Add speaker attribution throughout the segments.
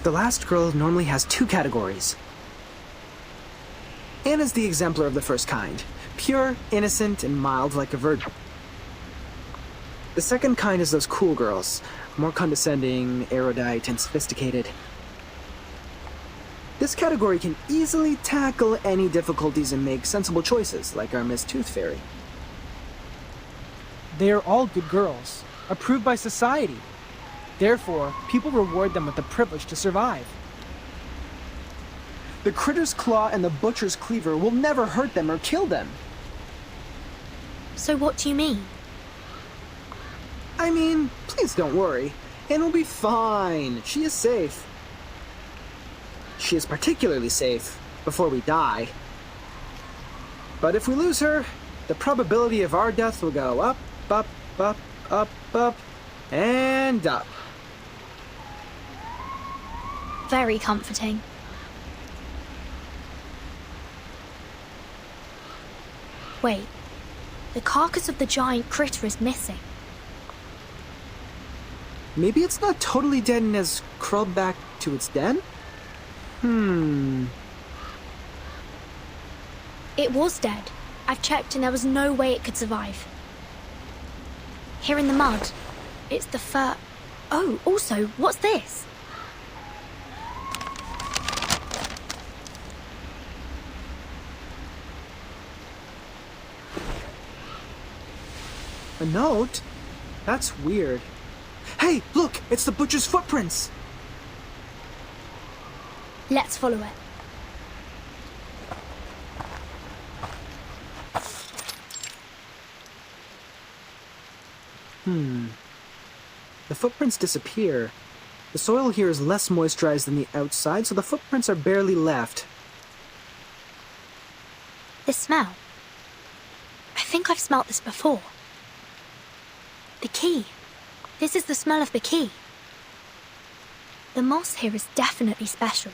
Speaker 1: The last girl normally has 2 categories. Anna's the exemplar of the first kind. Pure, innocent, and mild like a virgin. The second kind is those cool girls. More condescending, erudite, and sophisticated. This category can easily tackle any difficulties and make sensible choices, like our Miss Tooth Fairy.
Speaker 2: They are all good girls, approved by society. Therefore, people reward them with the privilege to survive.
Speaker 1: The Critter's Claw and the Butcher's Cleaver will never hurt them or kill them.
Speaker 3: So what do you mean?
Speaker 1: I mean, please don't worry. Anne will be fine. She is safe. She is particularly safe before we die. But if we lose her, the probability of our death will go up, up, up, up, up, and up.
Speaker 3: Very comforting. Wait, the carcass of the giant critter is missing.
Speaker 1: Maybe it's not totally dead and has crawled back to its den?
Speaker 3: It was dead. I've checked and there was no way it could survive. Here in the mud, it's the fur... Oh, also, what's this?
Speaker 1: A note? That's weird. Hey, look! It's the butcher's footprints!
Speaker 3: Let's follow it.
Speaker 1: The footprints disappear. The soil here is less moisturized than the outside, so the footprints are barely left.
Speaker 3: The smell. I think I've smelt this before. The key. This is the smell of the key. The moss here is definitely special.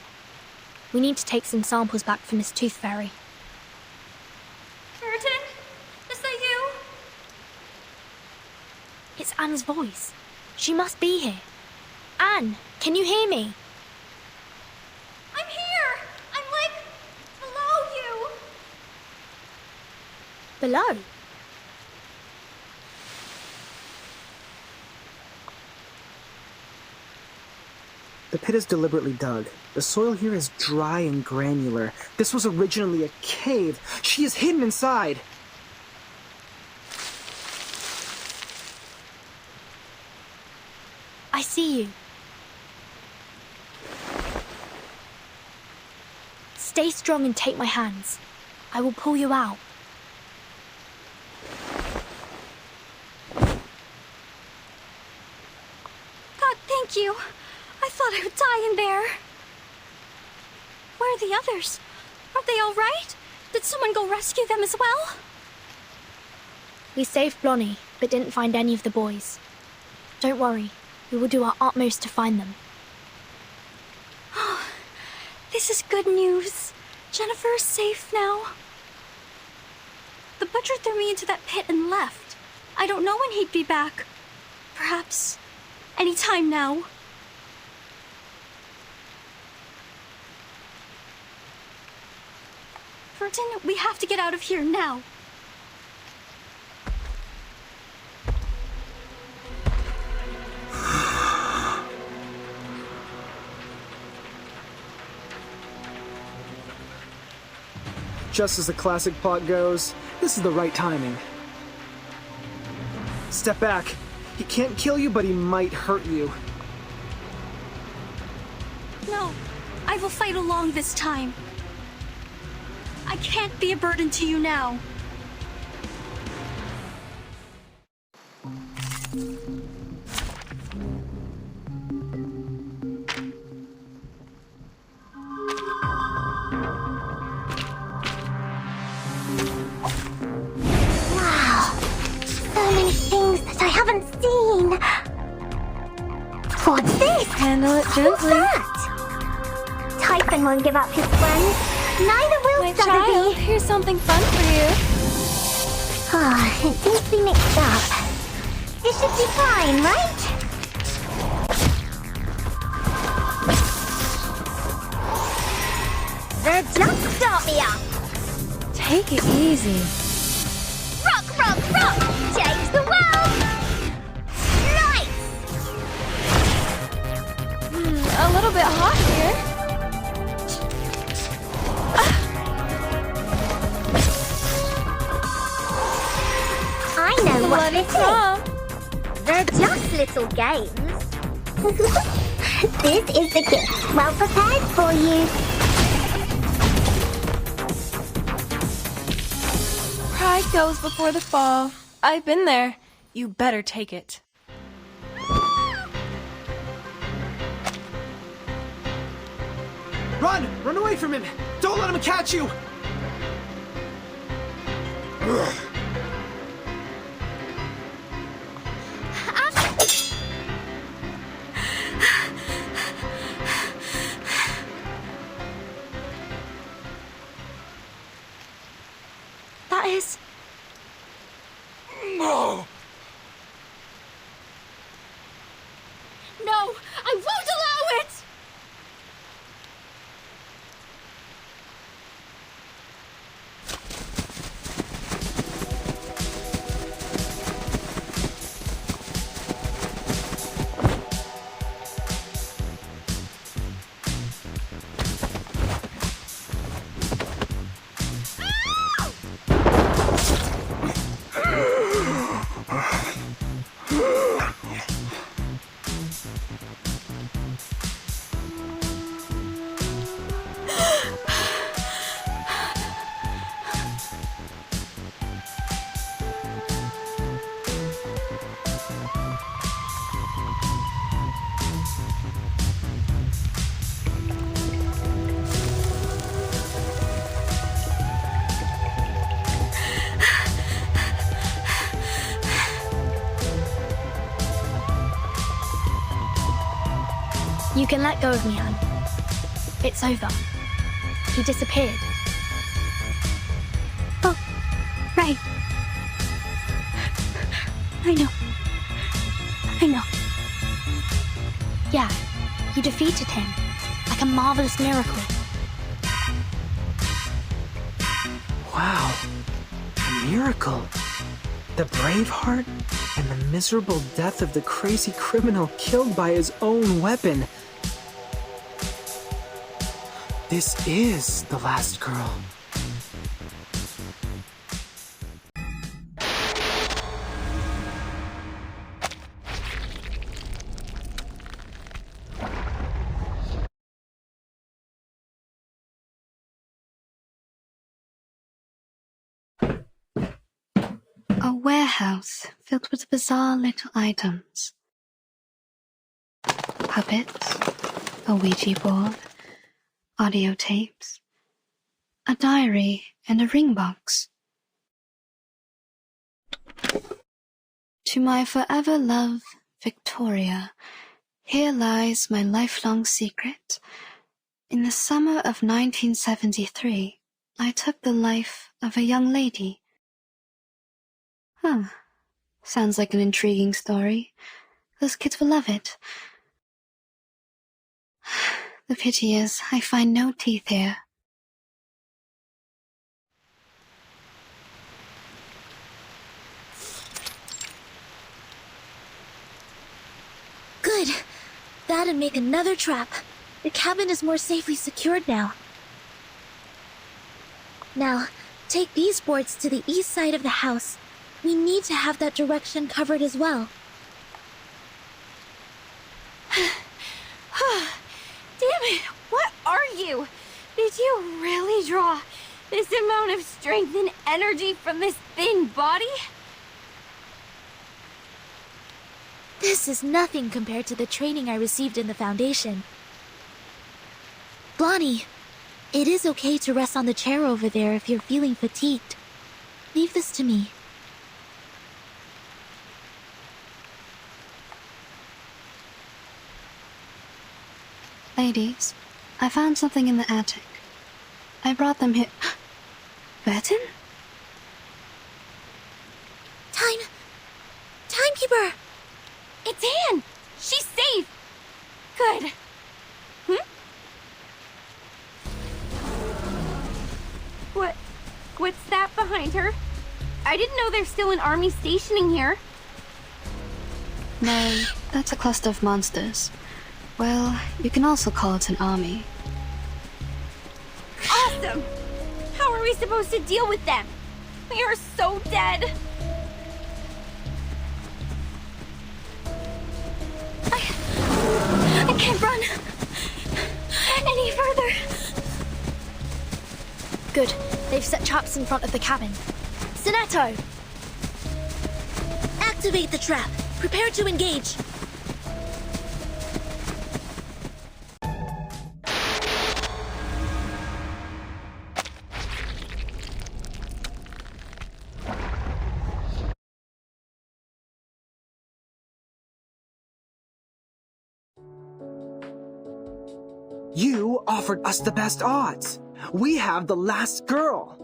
Speaker 3: We need to take some samples back for Miss Tooth Fairy.
Speaker 4: Burton? Is that you?
Speaker 3: It's Anne's voice. She must be here. Anne, can you hear me?
Speaker 4: I'm here! I'm like... below you!
Speaker 3: Below?
Speaker 1: The pit is deliberately dug. The soil here is dry and granular. This was originally a cave. She is hidden inside.
Speaker 3: I see you. Stay strong and take my hands. I will pull you out.
Speaker 4: God, thank you. I thought I would die in there. Where are the others? Are they all right? Did someone go rescue them as well?
Speaker 3: We saved Blonnie, but didn't find any of the boys. Don't worry. We will do our utmost to find them.
Speaker 4: Oh, this is good news. Jennifer is safe now. The butcher threw me into that pit and left. I don't know when he'd be back. Perhaps any time now. Burton, we have to get out of here now.
Speaker 1: Just as the classic plot goes, this is the right timing. Step back. He can't kill you, but he might hurt you.
Speaker 4: No, I will fight along this time. I can't be a burden to you now.
Speaker 5: What's this?
Speaker 4: Handle it
Speaker 5: What's
Speaker 4: gently.
Speaker 5: that? Typhon won't give up his friends. Neither will
Speaker 4: My
Speaker 5: Sotheby.
Speaker 4: child, here's something fun for you.
Speaker 5: Ah, it seems to be mixed up. This should be fine, right?
Speaker 6: Take it easy.
Speaker 5: Rock, rock, rock! Change the world! Nice!
Speaker 6: A little bit hot here.
Speaker 5: I know what
Speaker 6: Let it
Speaker 5: this
Speaker 6: come.
Speaker 5: is. They're just little games. This is the gift well prepared for you.
Speaker 6: Pride goes before the fall. I've been there. You better take it.
Speaker 1: Run! Run away from him! Don't let him catch you!
Speaker 3: That is...
Speaker 1: No!
Speaker 4: No, I won't allow it!
Speaker 3: You can let go of me, Anne. It's over. He disappeared.
Speaker 5: Oh, right. I know.
Speaker 3: Yeah, you defeated him. Like a marvelous miracle.
Speaker 1: Wow. A miracle. The brave heart and the miserable death of the crazy criminal killed by his own weapon. This is the last girl.
Speaker 7: A warehouse filled with bizarre little items. Puppets, a Ouija board, audio tapes, a diary, and a ring box. To my forever love, Victoria, here lies my lifelong secret. In the summer of 1973, I took the life of a young lady. Sounds like an intriguing story. Those kids will love it. The pity is, I find no teeth here.
Speaker 3: Good. That'd make another trap. The cabin is more safely secured now. Now, take these boards to the east side of the house. We need to have that direction covered as well.
Speaker 6: Damn it, what are you? Did you really draw this amount of strength and energy from this thin body?
Speaker 3: This is nothing compared to the training I received in the Foundation. Blondie, it is okay to rest on the chair over there if you're feeling fatigued. Leave this to me.
Speaker 7: Ladies, I found something in the attic. I brought them here. Burton?
Speaker 3: Timekeeper!
Speaker 6: It's Anne! She's safe! Good. What's know there's still an army stationing here.
Speaker 7: No, that's a cluster of monsters. Well, you can also call it an army.
Speaker 6: Awesome! How are we supposed to deal with them? We are so dead.
Speaker 4: I can't run any further.
Speaker 3: Good. They've set traps in front of the cabin. Sonetto! Activate the trap. Prepare to engage.
Speaker 1: You offered us the best odds. We have the last girl.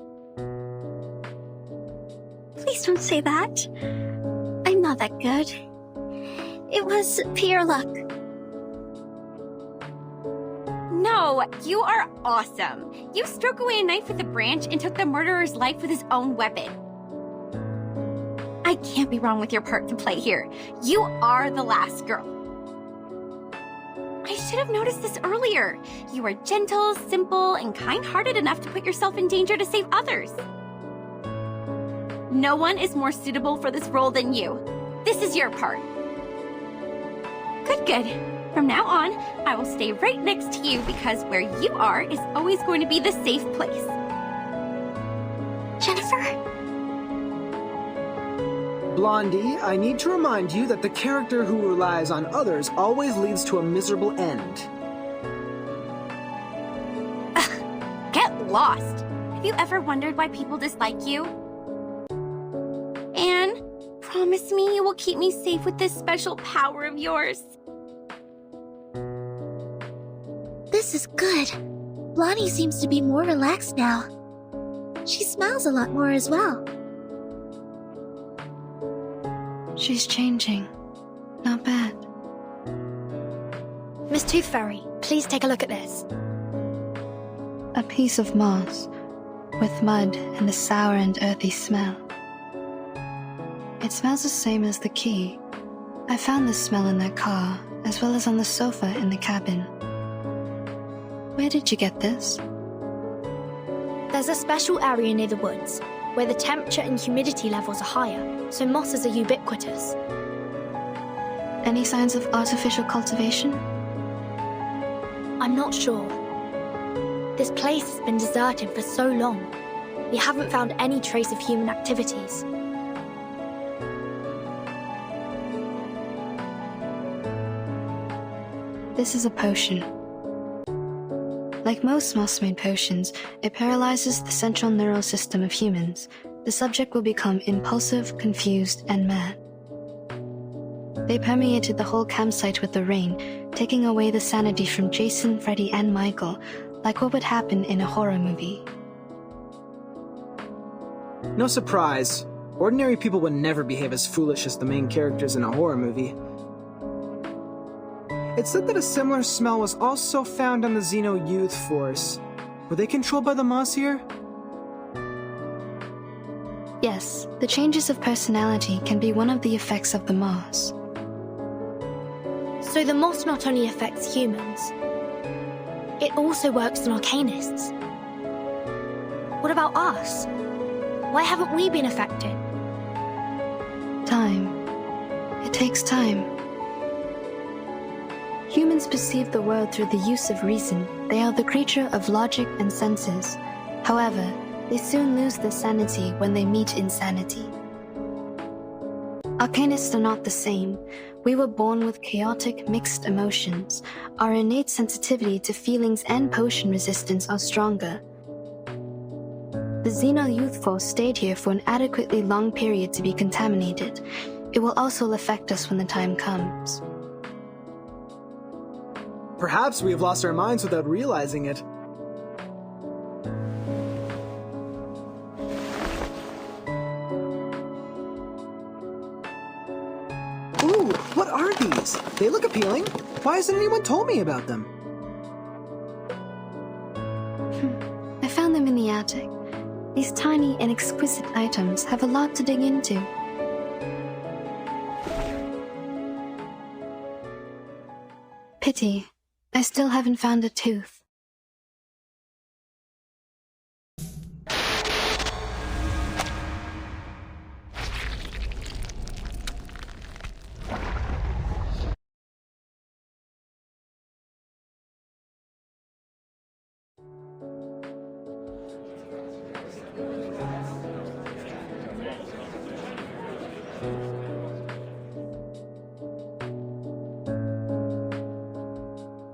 Speaker 4: Please don't say that. I'm not that good. It was pure luck.
Speaker 6: No, you are awesome. You struck away a knife with a branch and took the murderer's life with his own weapon. I can't be wrong with your part to play here. You are the last girl. I should have noticed this earlier. You are gentle, simple, and kind-hearted enough to put yourself in danger to save others. No one is more suitable for this role than you. This is your part. Good, good. From now on, I will stay right next to you because where you are is always going to be the safe place.
Speaker 4: Jennifer?
Speaker 1: Blondie, I need to remind you that the character who relies on others always leads to a miserable end.
Speaker 6: Get lost. Have you ever wondered why people dislike you? Anne, promise me you will keep me safe with this special power of yours.
Speaker 3: This is good. Blondie seems to be more relaxed now. She smiles a lot more as well.
Speaker 7: She's changing. Not bad.
Speaker 3: Miss Tooth Fairy, please take a look at this.
Speaker 7: A piece of moss, with mud and a sour and earthy smell. It smells the same as the key. I found this smell in that car, as well as on the sofa in the cabin. Where did you get this?
Speaker 3: There's a special area near the woods, where the temperature and humidity levels are higher, so mosses are ubiquitous.
Speaker 7: Any signs of artificial cultivation?
Speaker 3: I'm not sure. This place has been deserted for so long. We haven't found any trace of human activities.
Speaker 7: This is a potion. Like most moss-made potions, it paralyzes the central neural system of humans. The subject will become impulsive, confused, and mad. They permeated the whole campsite with the rain, taking away the sanity from Jason, Freddy, and Michael, like what would happen in a horror movie.
Speaker 1: No surprise. Ordinary people would never behave as foolish as the main characters in a horror movie. It said that a similar smell was also found on the Xeno Youth Force. Were they controlled by the moss here?
Speaker 7: Yes, the changes of personality can be one of the effects of the moss.
Speaker 3: So the moss not only affects humans, it also works on arcanists. What about us? Why haven't we been affected?
Speaker 7: Time. It takes time. Humans perceive the world through the use of reason. They are the creature of logic and senses. However, they soon lose their sanity when they meet insanity. Arcanists are not the same. We were born with chaotic, mixed emotions. Our innate sensitivity to feelings and potion resistance are stronger. The Xeno Youth Force stayed here for an adequately long period to be contaminated. It will also affect us when the time comes.
Speaker 1: Perhaps we have lost our minds without realizing it. Ooh, what are these? They look appealing. Why hasn't anyone told me about them?
Speaker 7: I found them in the attic. These tiny and exquisite items have a lot to dig into. Pity, I still haven't found a tooth.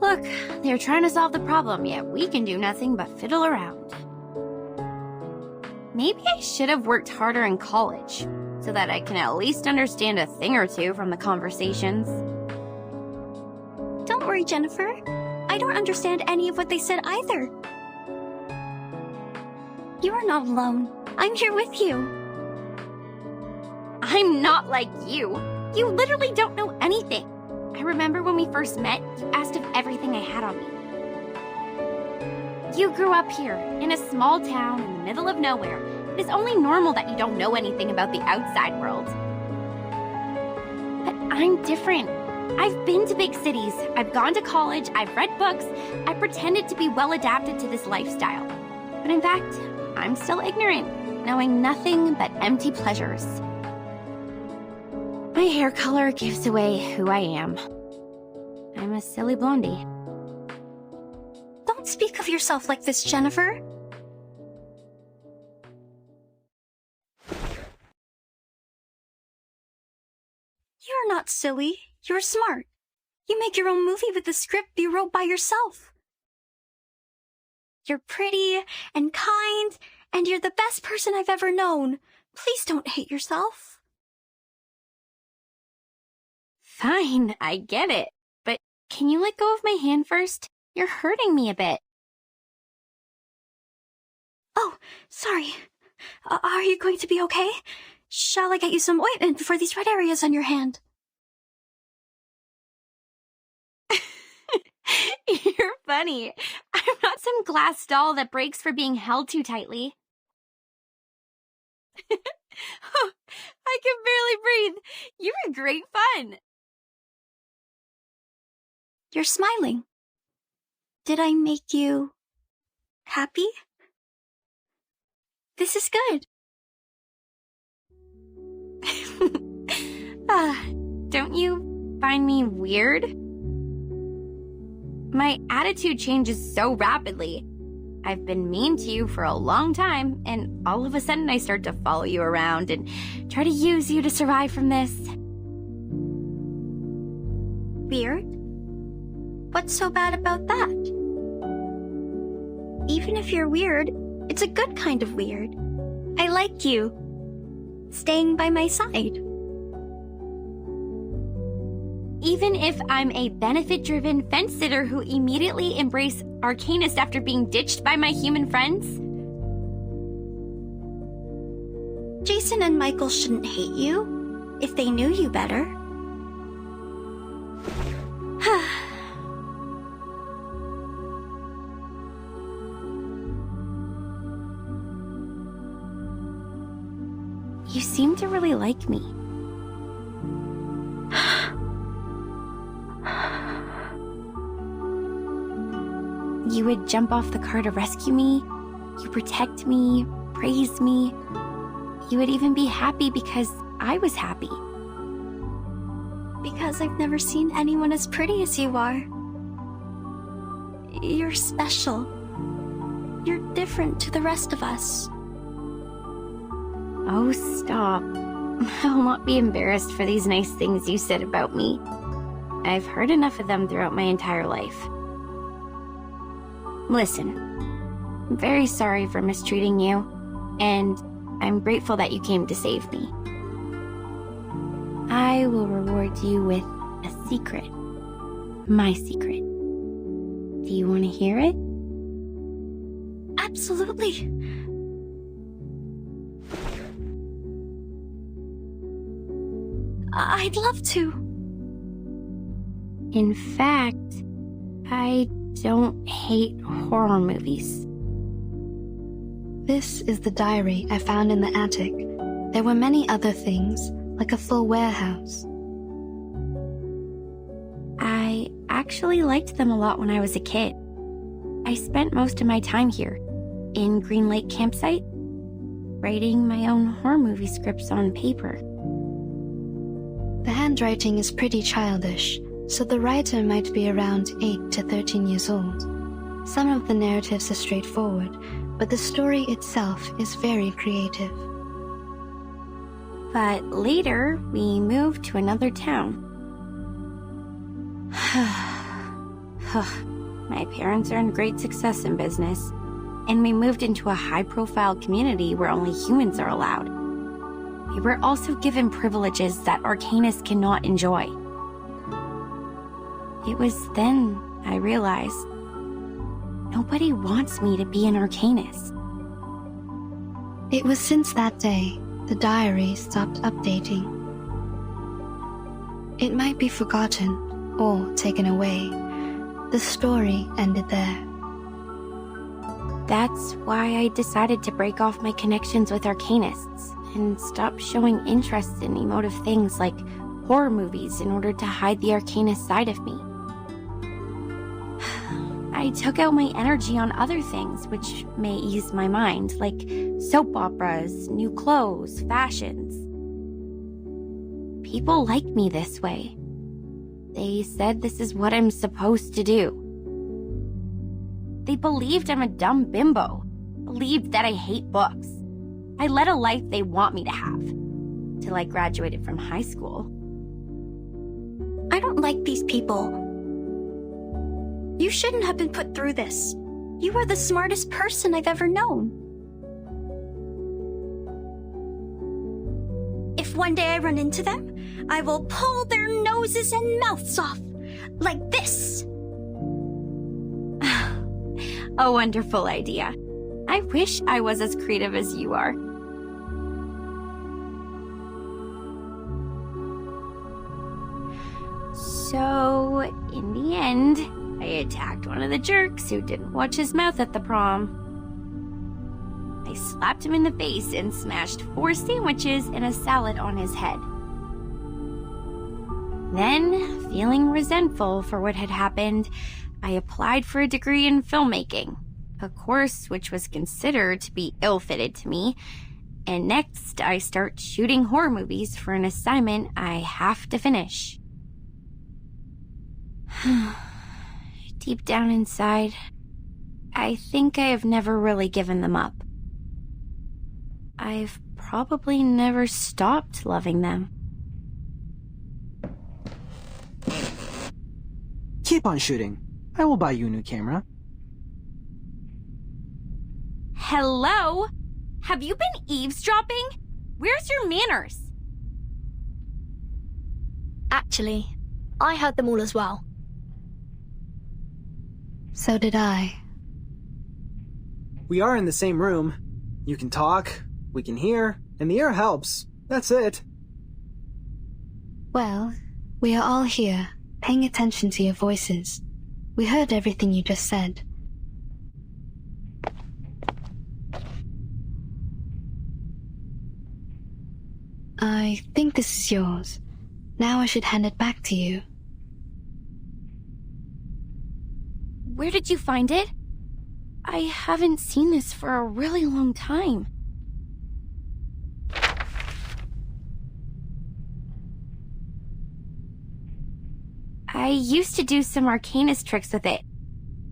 Speaker 6: Look, they're trying to solve the problem, yet we can do nothing but fiddle around. Maybe I should have worked harder in college, so that I can at least understand a thing or two from the conversations.
Speaker 4: Don't worry, Jennifer. I don't understand any of what they said either. You are not alone. I'm here with you.
Speaker 6: I'm not like you. You literally don't know anything. I remember when we first met, you asked if everything I had on me. You grew up here, in a small town in the middle of nowhere. It is only normal that you don't know anything about the outside world. But I'm different. I've been to big cities, I've gone to college, I've read books, I pretended to be well adapted to this lifestyle. But in fact, I'm still ignorant, knowing nothing but empty pleasures. My hair color gives away who I am. I'm a silly blondie.
Speaker 4: Don't speak of yourself like this, Jennifer. You're not silly. You're smart. You make your own movie with the script you wrote by yourself. You're pretty and kind, and you're the best person I've ever known. Please don't hate yourself.
Speaker 6: Fine, I get it. But can you let go of my hand first? You're hurting me a bit.
Speaker 4: Oh, sorry. Are you going to be okay? Shall I get you some ointment for these red areas on your hand?
Speaker 6: You're funny. I'm not some glass doll that breaks for being held too tightly. Oh, I can barely breathe. You were great fun.
Speaker 4: You're smiling. Did I make you happy? This is good.
Speaker 6: Don't you find me weird? My attitude changes so rapidly. I've been mean to you for a long time, and all of a sudden I start to follow you around and try to use you to survive from this.
Speaker 4: Weird? What's so bad about that? Even if you're weird, it's a good kind of weird. I like you. Staying by my side.
Speaker 6: Even if I'm a benefit-driven fence-sitter who immediately embrace Arcanist after being ditched by my human friends?
Speaker 4: Jason and Michael shouldn't hate you if they knew you better.
Speaker 6: You seem to really like me. You would jump off the car to rescue me. You protect me, praise me. You would even be happy because I was happy.
Speaker 4: Because I've never seen anyone as pretty as you are. You're special. You're different to the rest of us.
Speaker 6: Oh, stop. I will not be embarrassed for these nice things you said about me. I've heard enough of them throughout my entire life. Listen, I'm very sorry for mistreating you, and I'm grateful that you came to save me. I will reward you with a secret. My secret. Do you want to hear it?
Speaker 4: Absolutely. I'd love to.
Speaker 6: In fact, I don't hate horror movies.
Speaker 7: This is the diary I found in the attic. There were many other things, like a full warehouse.
Speaker 6: I actually liked them a lot when I was a kid. I spent most of my time here, in Green Lake Campsite, writing my own horror movie scripts on paper.
Speaker 7: The handwriting is pretty childish, so the writer might be around 8 to 13 years old. Some of the narratives are straightforward, but the story itself is very creative.
Speaker 6: But later, we moved to another town. My parents earned great success in business, and we moved into a high-profile community where only humans are allowed. We were also given privileges that Arcanists cannot enjoy. It was then I realized nobody wants me to be an Arcanist.
Speaker 7: It was since that day the diary stopped updating. It might be forgotten or taken away. The story ended there.
Speaker 6: That's why I decided to break off my connections with Arcanists and stop showing interest in emotive things like horror movies in order to hide the Arcanist side of me. I took out my energy on other things which may ease my mind, like soap operas, new clothes, fashions. People like me this way. They said this is what I'm supposed to do. They believed I'm a dumb bimbo, believed that I hate books. I led a life they want me to have, till I graduated from high school.
Speaker 4: I don't like these people. You shouldn't have been put through this. You are the smartest person I've ever known. If one day I run into them, I will pull their noses and mouths off. Like this.
Speaker 6: A wonderful idea. I wish I was as creative as you are. So, in the end, I attacked one of the jerks who didn't watch his mouth at the prom. I slapped him in the face and smashed 4 sandwiches and a salad on his head. Then, feeling resentful for what had happened, I applied for a degree in filmmaking, a course which was considered to be ill-fitted to me, and next I start shooting horror movies for an assignment I have to finish. Deep down inside, I think I have never really given them up. I've probably never stopped loving them.
Speaker 1: Keep on shooting. I will buy you a new camera.
Speaker 6: Hello? Have you been eavesdropping? Where's your manners?
Speaker 3: Actually, I heard them all as well.
Speaker 7: So did I.
Speaker 1: We are in the same room. You can talk, we can hear, and the air helps. That's it.
Speaker 7: Well, we are all here, paying attention to your voices. We heard everything you just said. I think this is yours. Now I should hand it back to you.
Speaker 6: Where did you find it? I haven't seen this for a really long time. I used to do some Arcanist tricks with it,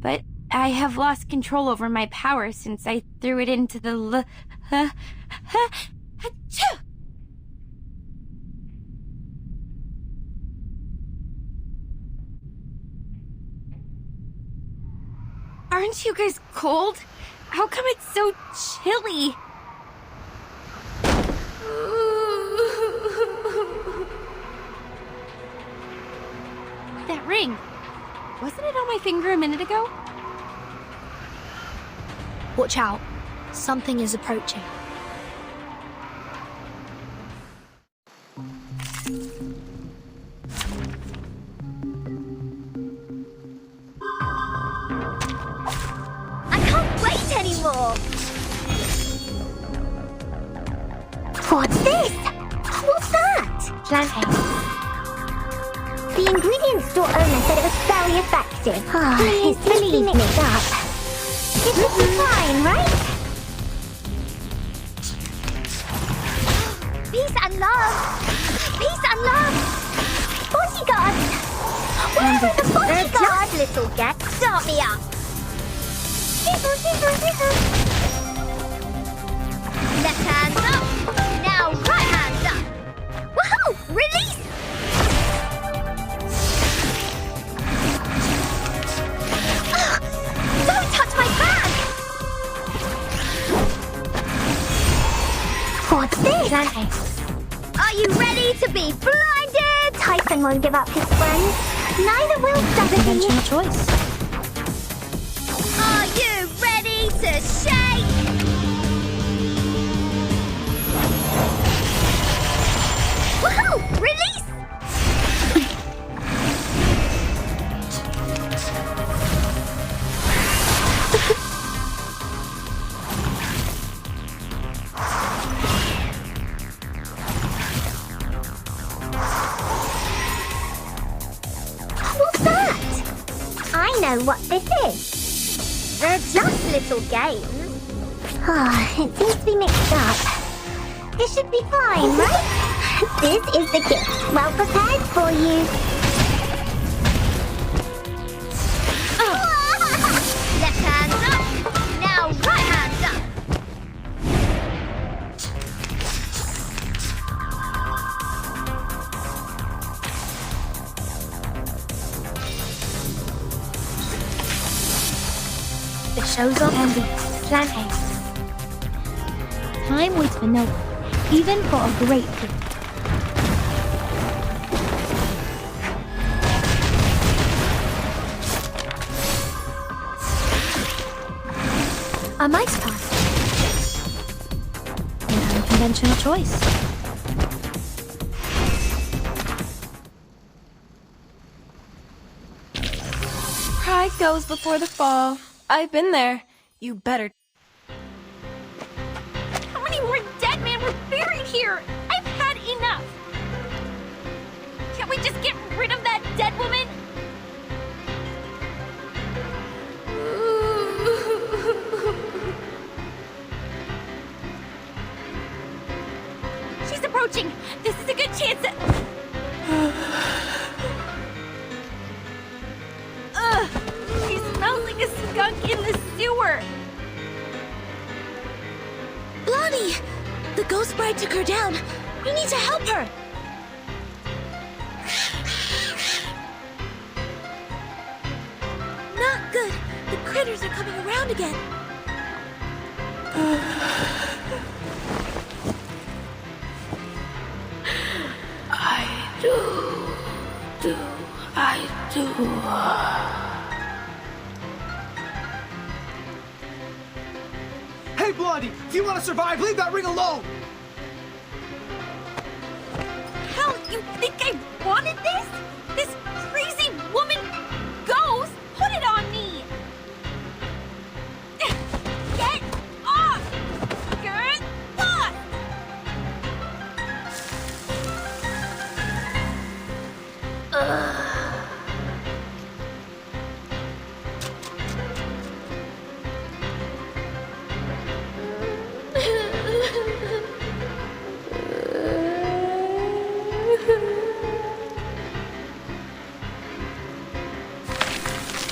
Speaker 6: but I have lost control over my power since I threw it into the Aren't you guys cold? How come it's so chilly? That ring. Wasn't it on my finger a minute ago?
Speaker 3: Watch out. Something is approaching.
Speaker 5: I can't wait anymore!
Speaker 3: Plantain.
Speaker 5: The ingredient store owner said it was very effective. Please, believe me. Mixed up. This will be fine, right? Peace and love. Peace and love. Bodyguards. Where are the bodyguards? Little get. Start me up. Left hand up. Now right hand up. Woohoo! Release! Don't touch my bag! What's this?
Speaker 3: Plantain.
Speaker 5: Are you ready to be blinded? Typhon won't give up his friends. Neither will Dudley.
Speaker 3: Conventional choice.
Speaker 5: Are you ready to shake? Woohoo! Release! What's that? I know what this is. They're just little games. It seems to be mixed up. This should be fine, right? This is the gift. Well prepared for you. Left hand up. Now right hand up.
Speaker 3: The show's on. Candy. Plantain.
Speaker 4: Time waits for no one, even for a great gift.
Speaker 3: A mice pie. An unconventional choice.
Speaker 8: Pride goes before the fall. I've been there. You better.
Speaker 6: How many more dead men were buried here? I've had enough. Can't we just get rid of that dead woman? She's approaching. This is a good chance to... Ugh! She smells like a skunk in the sewer.
Speaker 3: Blondie! The ghost bride took her down. We need to help her. Not good. The critters are coming around again.
Speaker 8: I do.
Speaker 1: Hey, Blondie! If you want to survive, leave that ring alone!
Speaker 6: Hell, you think I wanted this? This crazy woman ghost put it on me! Get off! Get off!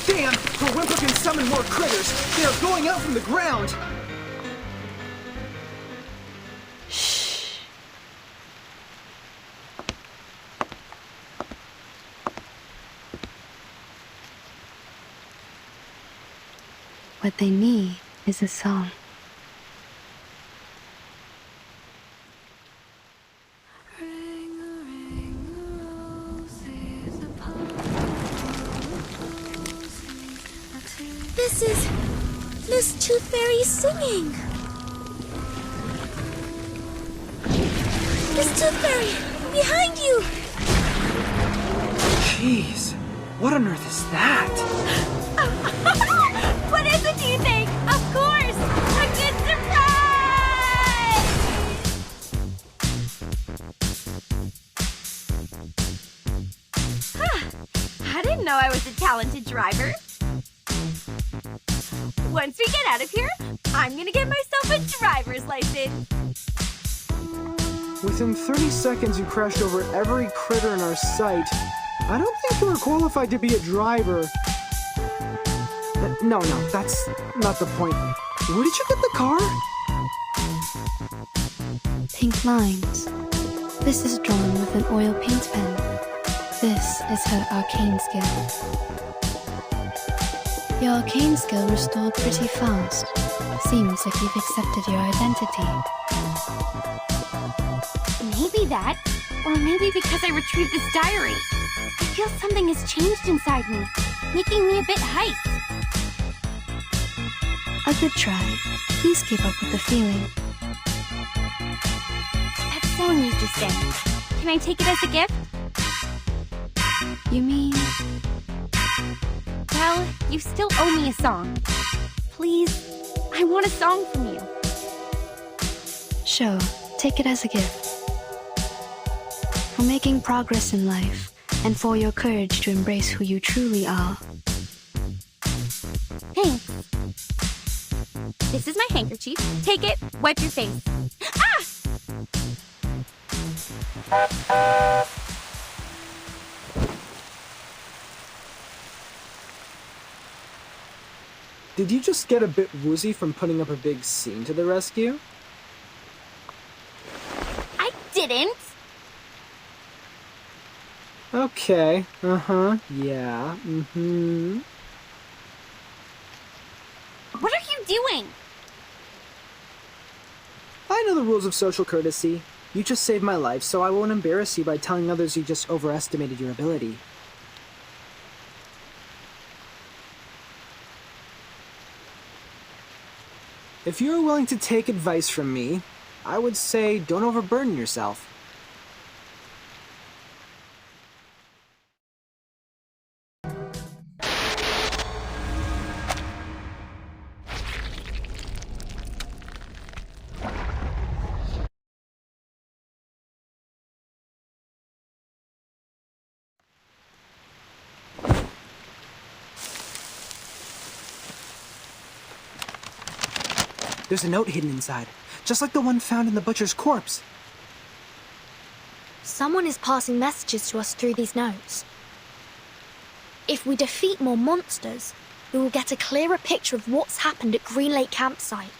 Speaker 1: Damn! The Whimper can summon more critters! They are going out from the ground!
Speaker 7: What they need is a song.
Speaker 3: This is Miss Tooth Fairy singing. Miss Tooth Fairy, behind you!
Speaker 1: Jeez, what on earth is that?
Speaker 6: What is it, do you think? Of course! A good surprise! talented driver. Once we get out of here, I'm gonna get myself a driver's license.
Speaker 1: Within 30 seconds, you crashed over every critter in our sight. I don't think you were qualified to be a driver. No, that's not the point. Where did you get the car?
Speaker 7: Pink lines. This is drawn with an oil paint pen. This is her arcane skill. Your arcane skill restored pretty fast. Seems like you've accepted your identity.
Speaker 6: Maybe that, or maybe because I retrieved this diary. I feel something has changed inside me, making me a bit hyped.
Speaker 7: A good try. Please keep up with the feeling.
Speaker 6: That song you just sang, can I take it as a gift?
Speaker 7: You mean...
Speaker 6: Well, you still owe me a song. Please, I want a song from you.
Speaker 7: Sure, take it as a gift. For making progress in life, and for your courage to embrace who you truly are.
Speaker 6: Thanks. This is my handkerchief. Take it, wipe your face. Ah!
Speaker 1: Did you just get a bit woozy from putting up a big scene to the rescue?
Speaker 6: I didn't.
Speaker 1: Okay, yeah,
Speaker 6: What are you doing?
Speaker 1: I know the rules of social courtesy. You just saved my life, so I won't embarrass you by telling others you just overestimated your ability. If you're willing to take advice from me, I would say don't overburden yourself. There's a note hidden inside, just like the one found in the butcher's corpse.
Speaker 3: Someone is passing messages to us through these notes. If we defeat more monsters, we will get a clearer picture of what's happened at Green Lake Campsite.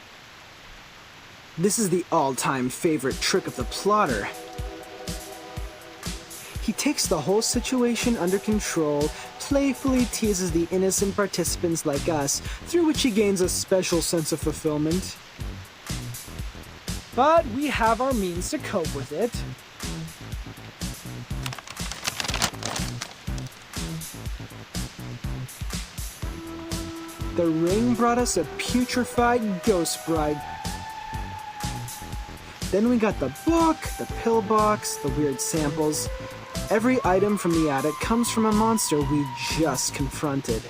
Speaker 1: This is the all-time favorite trick of the plotter. He takes the whole situation under control, playfully teases the innocent participants like us, through which he gains a special sense of fulfillment.
Speaker 2: But we have our means to cope with it.
Speaker 1: The ring brought us a putrefied ghost bride. Then we got the book, the pillbox, the weird samples. Every item from the attic comes from a monster we just confronted.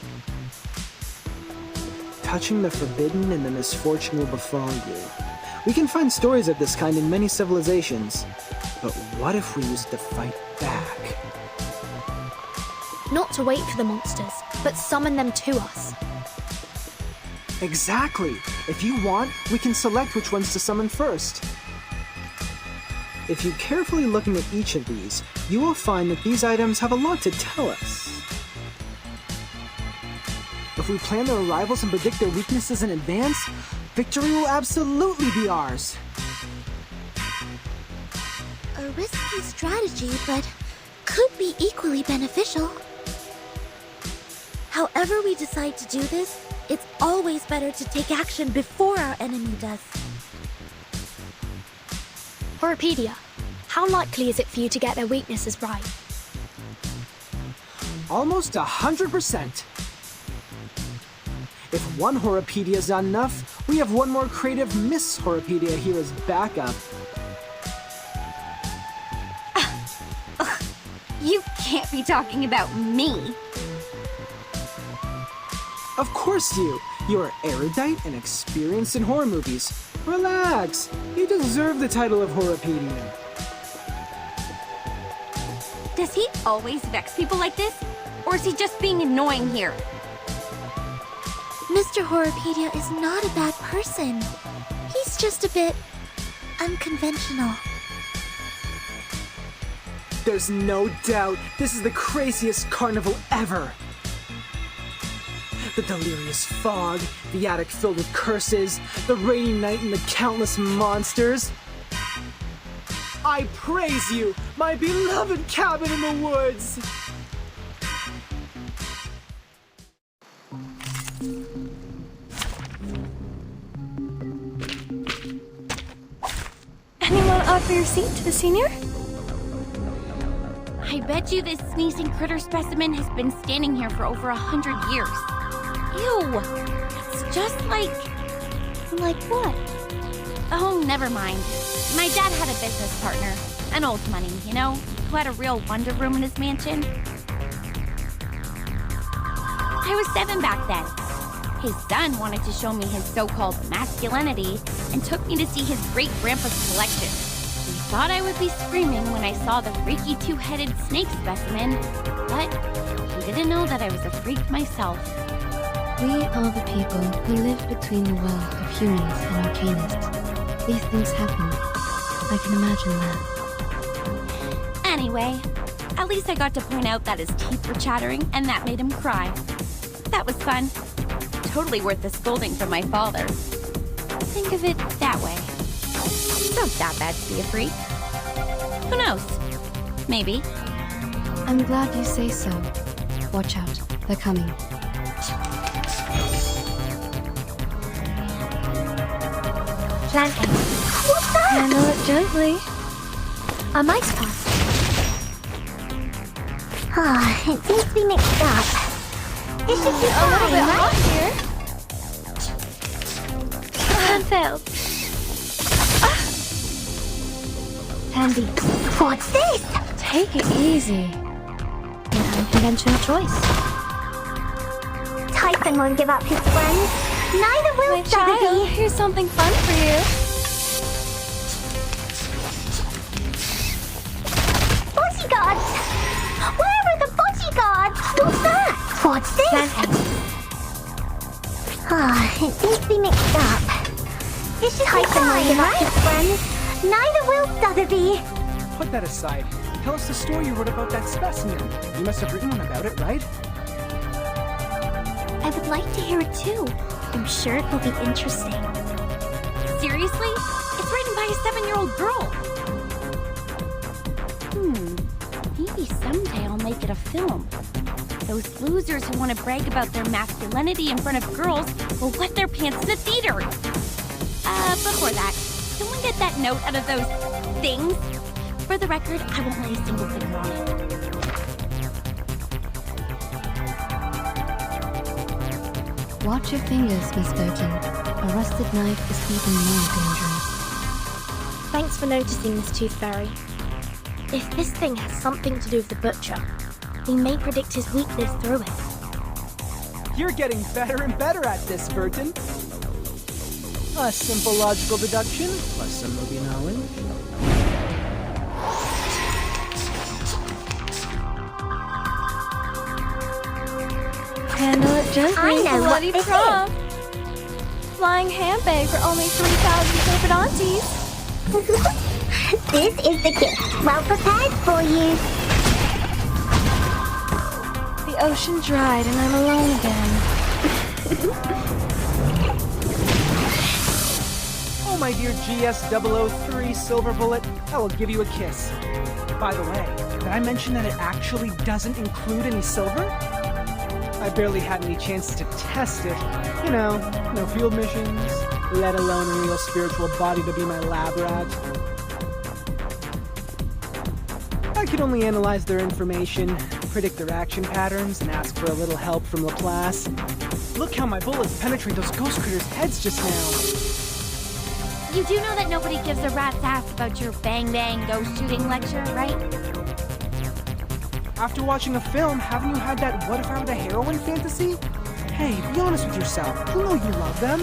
Speaker 1: Touching the forbidden and the misfortune will befall you. We can find stories of this kind in many civilizations. But what if we used to fight back?
Speaker 3: Not to wait for the monsters, but summon them to us.
Speaker 1: Exactly! If you want, we can select which ones to summon first. If you carefully looking at each of these, you will find that these items have a lot to tell us. If we plan their arrivals and predict their weaknesses in advance, victory will absolutely be ours.
Speaker 5: A risky strategy, but could be equally beneficial. However we decide to do this, it's always better to take action before our enemy does.
Speaker 3: Horopedia, how likely is it for you to get their weaknesses right?
Speaker 1: Almost 100%. If one Horopedia is not enough, we have one more creative Miss Horopedia here as backup.
Speaker 6: You can't be talking about me.
Speaker 1: Of course you! You're erudite and experienced in horror movies. Relax! You deserve the title of Horopedia.
Speaker 6: Does he always vex people like this? Or is he just being annoying here?
Speaker 3: Mr. Horrorpedia is not a bad person. He's just a bit unconventional.
Speaker 2: There's no doubt this is the craziest carnival ever. The delirious fog, the attic filled with curses, the rainy night and the countless monsters. I praise you, my beloved cabin in the woods!
Speaker 8: Anyone offer your seat to the senior?
Speaker 6: I bet you this sneezing critter specimen has been standing here for over 100 years. Ew! It's just like...
Speaker 3: Like what?
Speaker 6: Oh, never mind. My dad had a business partner, an old money, you know, who had a real wonder room in his mansion. I was 7 back then. His son wanted to show me his so-called masculinity and took me to see his great-grandpa's collection. He thought I would be screaming when I saw the freaky 2-headed snake specimen, but he didn't know that I was a freak myself.
Speaker 7: We are the people who live between the world of humans and arcanists. These things happen. I can imagine that.
Speaker 6: Anyway, at least I got to point out that his teeth were chattering and that made him cry. That was fun. Totally worth the scolding from my father. Think of it that way. It's not that bad to be a freak. Who knows? Maybe.
Speaker 7: I'm glad you say so. Watch out. They're coming.
Speaker 3: Planting. What's that?
Speaker 8: Handle it gently.
Speaker 3: A mice paw.
Speaker 5: Ah, it seems to be mixed up. It should be
Speaker 8: A little bit
Speaker 5: fine,
Speaker 8: hot
Speaker 5: right?
Speaker 8: here.
Speaker 3: Plan failed.
Speaker 5: Tandy, what's this?
Speaker 7: Take it easy. An unconventional choice.
Speaker 5: Typhon won't give up his friends. Neither will
Speaker 8: My child,
Speaker 5: Sotheby.
Speaker 8: here's something fun for you.
Speaker 5: Bodyguards! Where are the bodyguards? What's that? What's this? Ah, it seems to be mixed up. It should Typhon won't give up his friends. Neither will Sotheby.
Speaker 2: Put that aside. Tell us the story you wrote about that specimen. You must have written one about it, right?
Speaker 3: I would like to hear it too. I'm sure it will be interesting.
Speaker 6: Seriously? It's written by a 7-year-old girl. Maybe someday I'll make it a film. Those losers who want to brag about their masculinity in front of girls will wet their pants in the theater. Before that, someone get that note out of those things. For the record, I won't lay a single finger on it.
Speaker 7: Watch your fingers, Miss Burton. A rusted knife is even more dangerous.
Speaker 3: Thanks for noticing, Miss Tooth Fairy. If this thing has something to do with the butcher, we may predict his weakness through it.
Speaker 2: You're getting better and better at this, Burton. A simple logical deduction, plus some movie knowledge.
Speaker 8: Handle it gently.
Speaker 5: I know what
Speaker 8: Bloody
Speaker 5: this
Speaker 8: prom. Flying handbag for only 3,000 silver.
Speaker 5: This is the gift. Well prepared for you.
Speaker 8: The ocean dried and I'm alone again.
Speaker 2: Oh, my dear GS003 Silver Bullet, I will give you a kiss. By the way, did I mention that it actually doesn't include any silver? I barely had any chance to test it. You know, no field missions, let alone a real spiritual body to be my lab rat. I could only analyze their information, predict their action patterns, and ask for a little help from Laplace. Look how my bullets penetrate those ghost critters' heads just now.
Speaker 6: You do know that nobody gives a rat's ass about your bang-bang ghost shooting lecture, right?
Speaker 2: After watching a film, haven't you had that what if I were the heroine fantasy? Hey, be honest with yourself. You know you love them.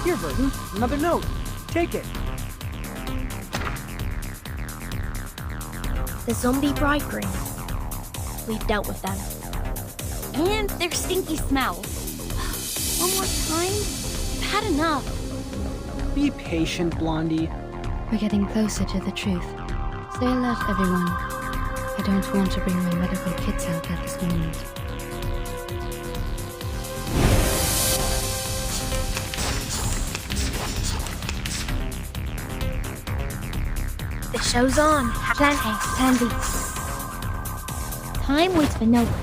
Speaker 2: Here, Burton, another note. Take it.
Speaker 3: The zombie bridegroom. we've dealt with them.
Speaker 6: And their stinky smells. One more time? I've had enough.
Speaker 2: Be patient, Blondie.
Speaker 7: We're getting closer to the truth. Stay alert, everyone. I don't want to bring my medical kits out at this moment.
Speaker 3: The show's on.
Speaker 5: Candy. Time waits for no one,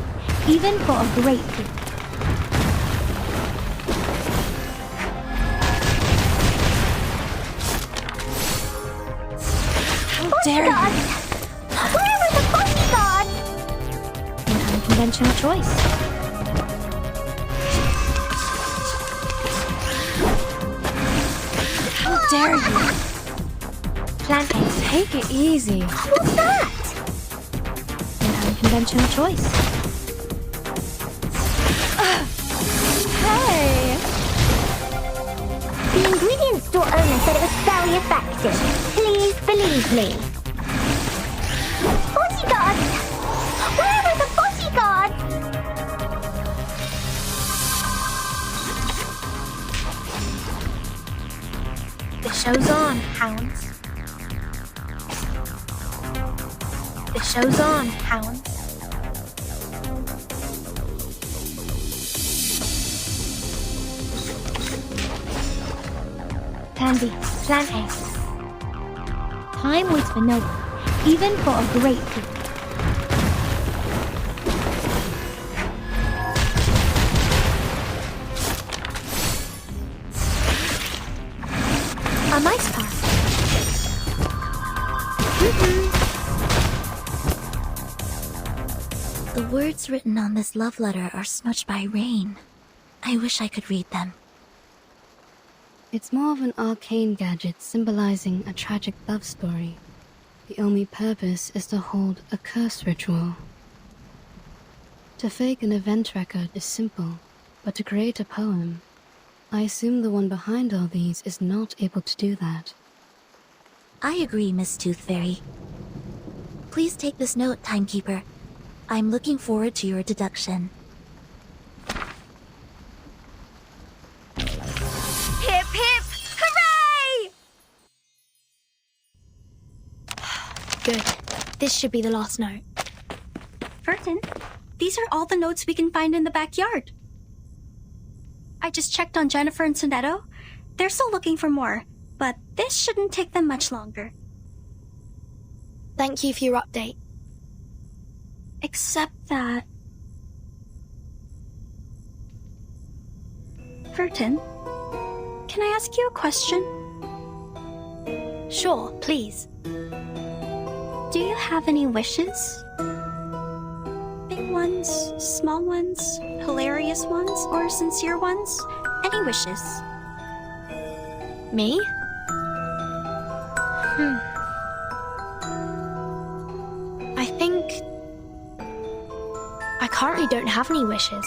Speaker 5: even for a grapefruit.
Speaker 7: How dare you!
Speaker 5: Where are the bodyguards?
Speaker 3: An unconventional choice.
Speaker 7: How dare you! Take it easy.
Speaker 5: What's that?
Speaker 3: An unconventional choice.
Speaker 7: Hey!
Speaker 5: The ingredient store owner said it was very effective. Please believe me. Bodyguards! Where are the bodyguards?
Speaker 3: The show's on, hounds. The show's on, hounds.
Speaker 5: Candy, plant A. Time waits for no one, even for a grapefruit.
Speaker 3: A mice pass. The words written on this love letter are smudged by rain. I wish I could read them.
Speaker 7: It's more of an arcane gadget symbolizing a tragic love story. The only purpose is to hold a curse ritual. To fake an event record is simple, but to create a poem, I assume the one behind all these is not able to do that.
Speaker 3: I agree, Miss Tooth Fairy. Please take this note, Timekeeper. I'm looking forward to your deduction.
Speaker 6: Hip hip! Hooray!
Speaker 3: Good. This should be the last note.
Speaker 4: Burton, these are all the notes we can find in the backyard. I just checked on Jennifer and Sonetto. They're still looking for more, but this shouldn't take them much longer.
Speaker 3: Thank you for your update.
Speaker 4: Except that... Burton, can I ask you a question?
Speaker 3: Sure, please.
Speaker 4: Do you have any wishes? Big ones, small ones, hilarious ones, or sincere ones? Any wishes?
Speaker 3: Me? I think... I currently don't have any wishes.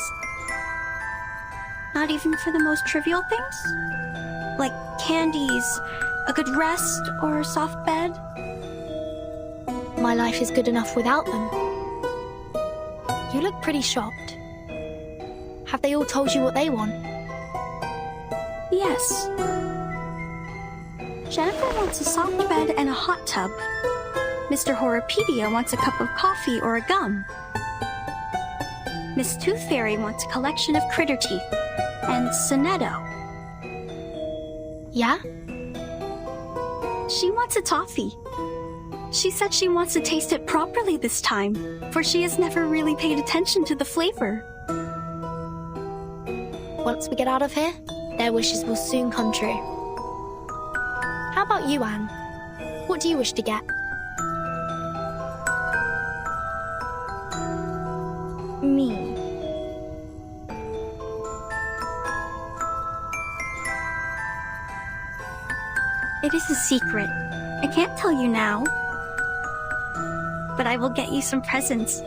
Speaker 4: Not even for the most trivial things? Like candies, a good rest, or a soft bed?
Speaker 3: My life is good enough without them. You look pretty shocked. Have they all told you what they want?
Speaker 4: Yes. Jennifer wants a soft bed and a hot tub. Mr. Horrorpedia wants a cup of coffee or a gum. Miss Tooth Fairy wants a collection of critter teeth. And Sonetto.
Speaker 3: Yeah?
Speaker 4: She wants a toffee. She said she wants to taste it properly this time, for she has never really paid attention to the flavor.
Speaker 3: Once we get out of here, their wishes will soon come true. How about you, Anne? What do you wish to get?
Speaker 4: Me. It is a secret. I can't tell you now. But I will get you some presents.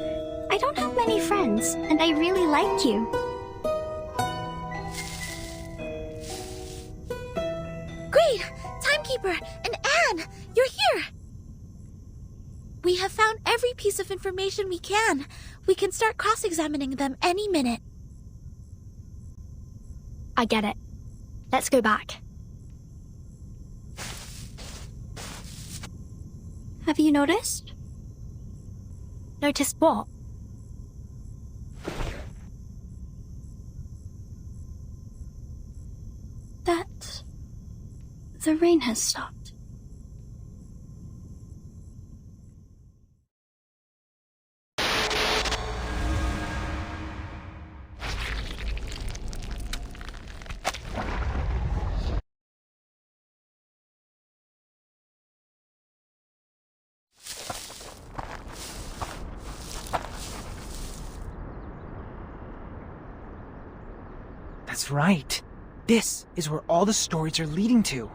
Speaker 4: I don't have many friends, and I really like you.
Speaker 3: Great! Timekeeper and Anne, you're here! We have found everything
Speaker 9: every piece of information we can. We can start cross-examining them any minute.
Speaker 3: I get it. Let's go back.
Speaker 4: Have you noticed?
Speaker 3: Noticed what?
Speaker 4: That the rain has stopped.
Speaker 2: That's right. This is where all the stories are leading to.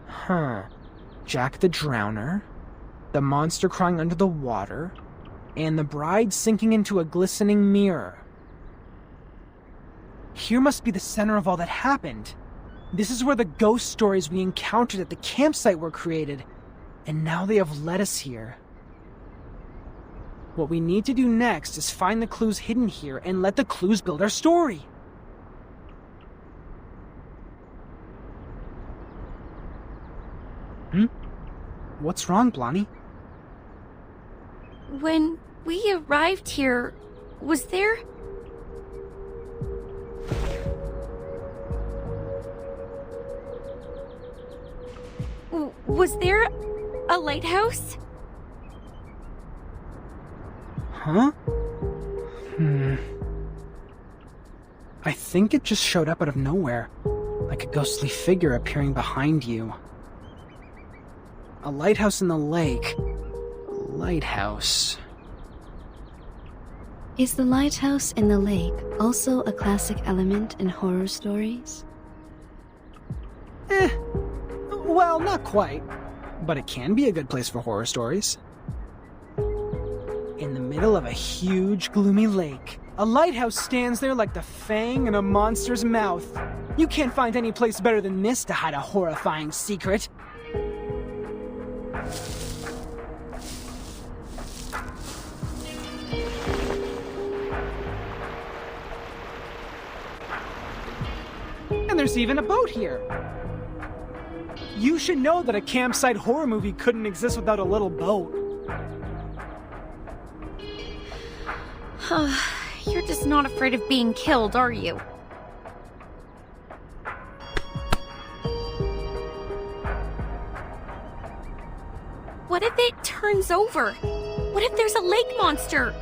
Speaker 2: Huh. Jack the Drowner, the monster crying under the water, and the bride sinking into a glistening mirror. Here must be the center of all that happened. This is where the ghost stories we encountered at the campsite were created, and now they have led us here. What we need to do next is find the clues hidden here and let the clues build our story. What's wrong, Blondie?
Speaker 6: When we arrived here, was there... Was there a lighthouse?
Speaker 2: Huh? I think it just showed up out of nowhere, like a ghostly figure appearing behind you. A lighthouse in the lake. Lighthouse.
Speaker 7: Is the lighthouse in the lake also a classic element in horror stories?
Speaker 2: Well, not quite. But it can be a good place for horror stories. In the middle of a huge, gloomy lake, a lighthouse stands there like the fang in a monster's mouth. You can't find any place better than this to hide a horrifying secret. And there's even a boat here. You should know that a campsite horror movie couldn't exist without a little boat.
Speaker 6: You're just not afraid of being killed, are you? What if it turns over? What if there's a lake monster?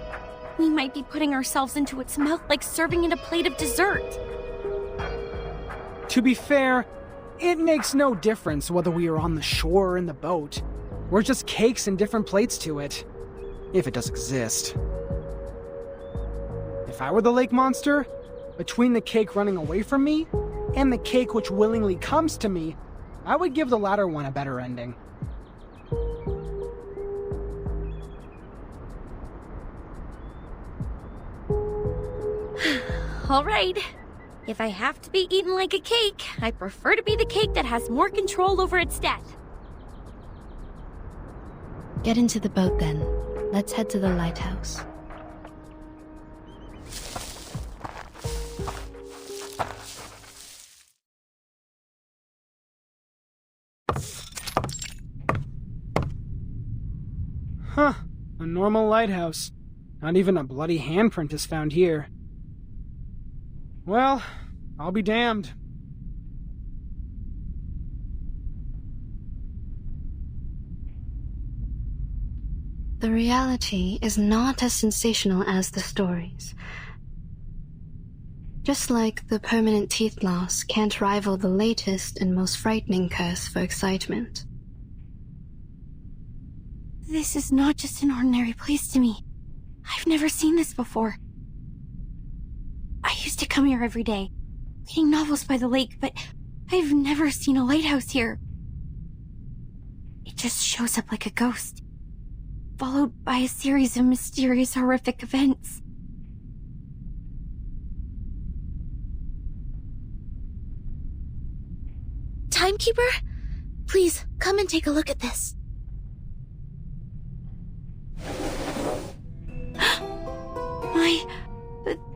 Speaker 6: We might be putting ourselves into its mouth like serving it a plate of dessert.
Speaker 2: To be fair, it makes no difference whether we are on the shore or in the boat. We're just cakes and different plates to it. If it does exist. If I were the lake monster, between the cake running away from me and the cake which willingly comes to me, I would give the latter one a better ending.
Speaker 6: All right. If I have to be eaten like a cake, I prefer to be the cake that has more control over its death.
Speaker 7: Get into the boat then. Let's head to the lighthouse.
Speaker 2: Huh, a normal lighthouse. Not even a bloody handprint is found here. Well, I'll be damned.
Speaker 7: The reality is not as sensational as the stories. Just like the permanent teeth loss can't rival the latest and most frightening curse for excitement.
Speaker 6: This is not just an ordinary place to me. I've never seen this before. I used to come here every day, reading novels by the lake, but I've never seen a lighthouse here. It just shows up like a ghost, followed by a series of mysterious, horrific events.
Speaker 9: Timekeeper? Please, come and take a look at this.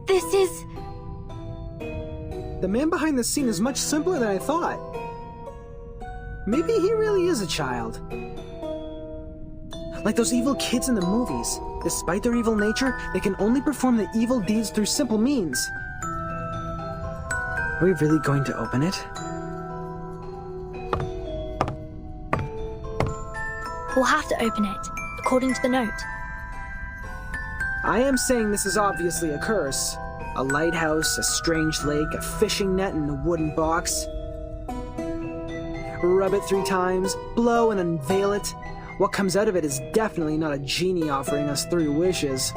Speaker 6: This is...
Speaker 1: The man behind the scene is much simpler than I thought. Maybe he really is a child. Like those evil kids in the movies. Despite their evil nature, they can only perform the evil deeds through simple means. Are we really going to open it?
Speaker 3: We'll have to open it, according to the note.
Speaker 1: I am saying this is obviously a curse. A lighthouse, a strange lake, a fishing net, and a wooden box. Rub it 3 times, blow and unveil it. What comes out of it is definitely not a genie offering us 3 wishes.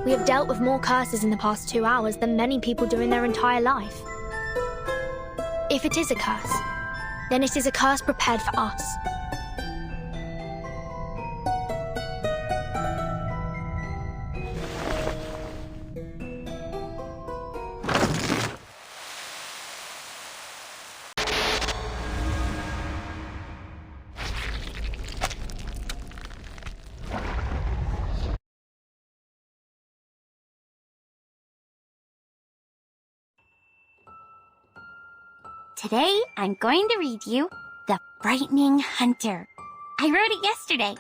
Speaker 3: We have dealt with more curses in the past 2 hours than many people do in their entire life. If it is a curse, then it is a curse prepared for us.
Speaker 6: Today, I'm going to read you The Frightening Hunter. I wrote it yesterday.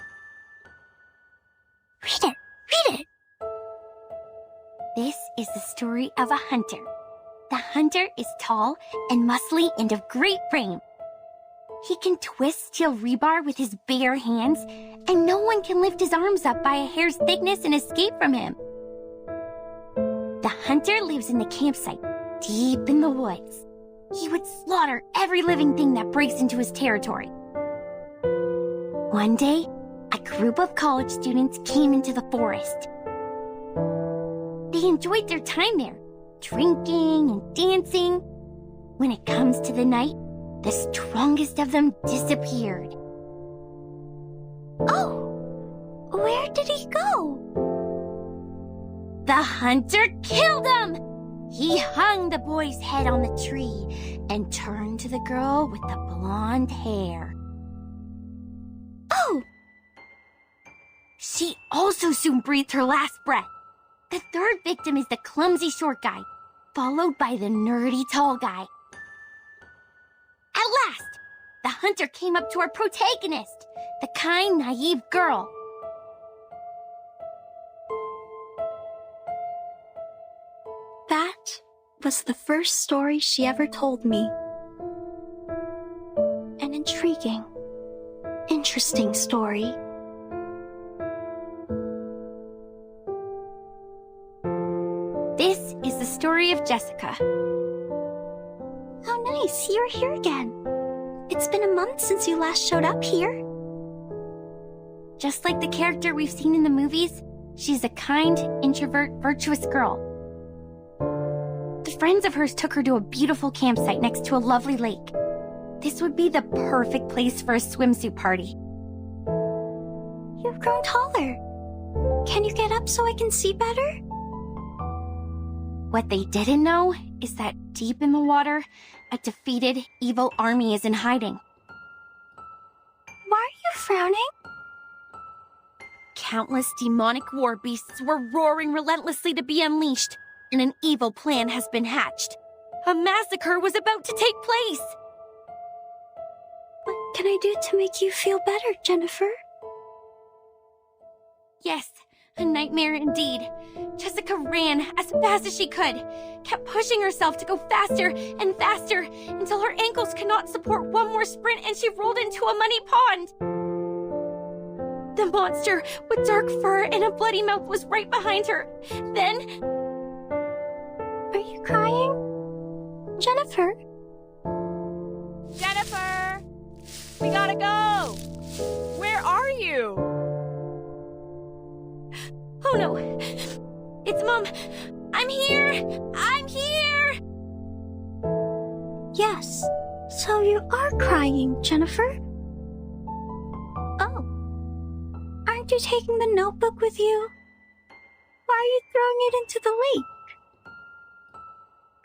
Speaker 6: Read it! This is the story of a hunter. The hunter is tall and muscly and of great frame. He can twist steel rebar with his bare hands, and no one can lift his arms up by a hair's thickness and escape from him. The hunter lives in the campsite, deep in the woods. He would slaughter every living thing that breaks into his territory. One day, a group of college students came into the forest. They enjoyed their time there, drinking and dancing. When it comes to the night, the strongest of them disappeared.
Speaker 4: Oh! Where did he go?
Speaker 6: The hunter killed him! He hung the boy's head on the tree and turned to the girl with the blonde hair.
Speaker 4: Oh!
Speaker 6: She also soon breathed her last breath. The third victim is the clumsy short guy, followed by the nerdy tall guy. At last, the hunter came up to our protagonist, the kind, naive girl.
Speaker 7: That was the first story she ever told me. An intriguing, interesting story.
Speaker 6: This is the story of Jessica.
Speaker 4: How nice, you're here again. It's been a month since you last showed up here.
Speaker 6: Just like the character we've seen in the movies, she's a kind, introvert, virtuous girl. Friends of hers took her to a beautiful campsite next to a lovely lake. This would be the perfect place for a swimsuit party.
Speaker 4: You've grown taller. Can you get up so I can see better?
Speaker 6: What they didn't know is that deep in the water, a defeated, evil army is in hiding.
Speaker 4: Why are you frowning?
Speaker 6: Countless demonic war beasts were roaring relentlessly to be unleashed, and an evil plan has been hatched. A massacre was about to take place.
Speaker 4: What can I do to make you feel better, Jennifer?
Speaker 6: Yes, a nightmare indeed. Jessica ran as fast as she could, kept pushing herself to go faster and faster until her ankles could not support one more sprint and she rolled into a muddy pond. The monster with dark fur and a bloody mouth was right behind her. Then...
Speaker 4: Are you crying? Jennifer?
Speaker 8: Jennifer! We gotta go! Where are you?
Speaker 6: Oh no! It's Mom! I'm here! I'm here!
Speaker 4: Yes, so you are crying, Jennifer. Oh. Aren't you taking the notebook with you? Why are you throwing it into the lake?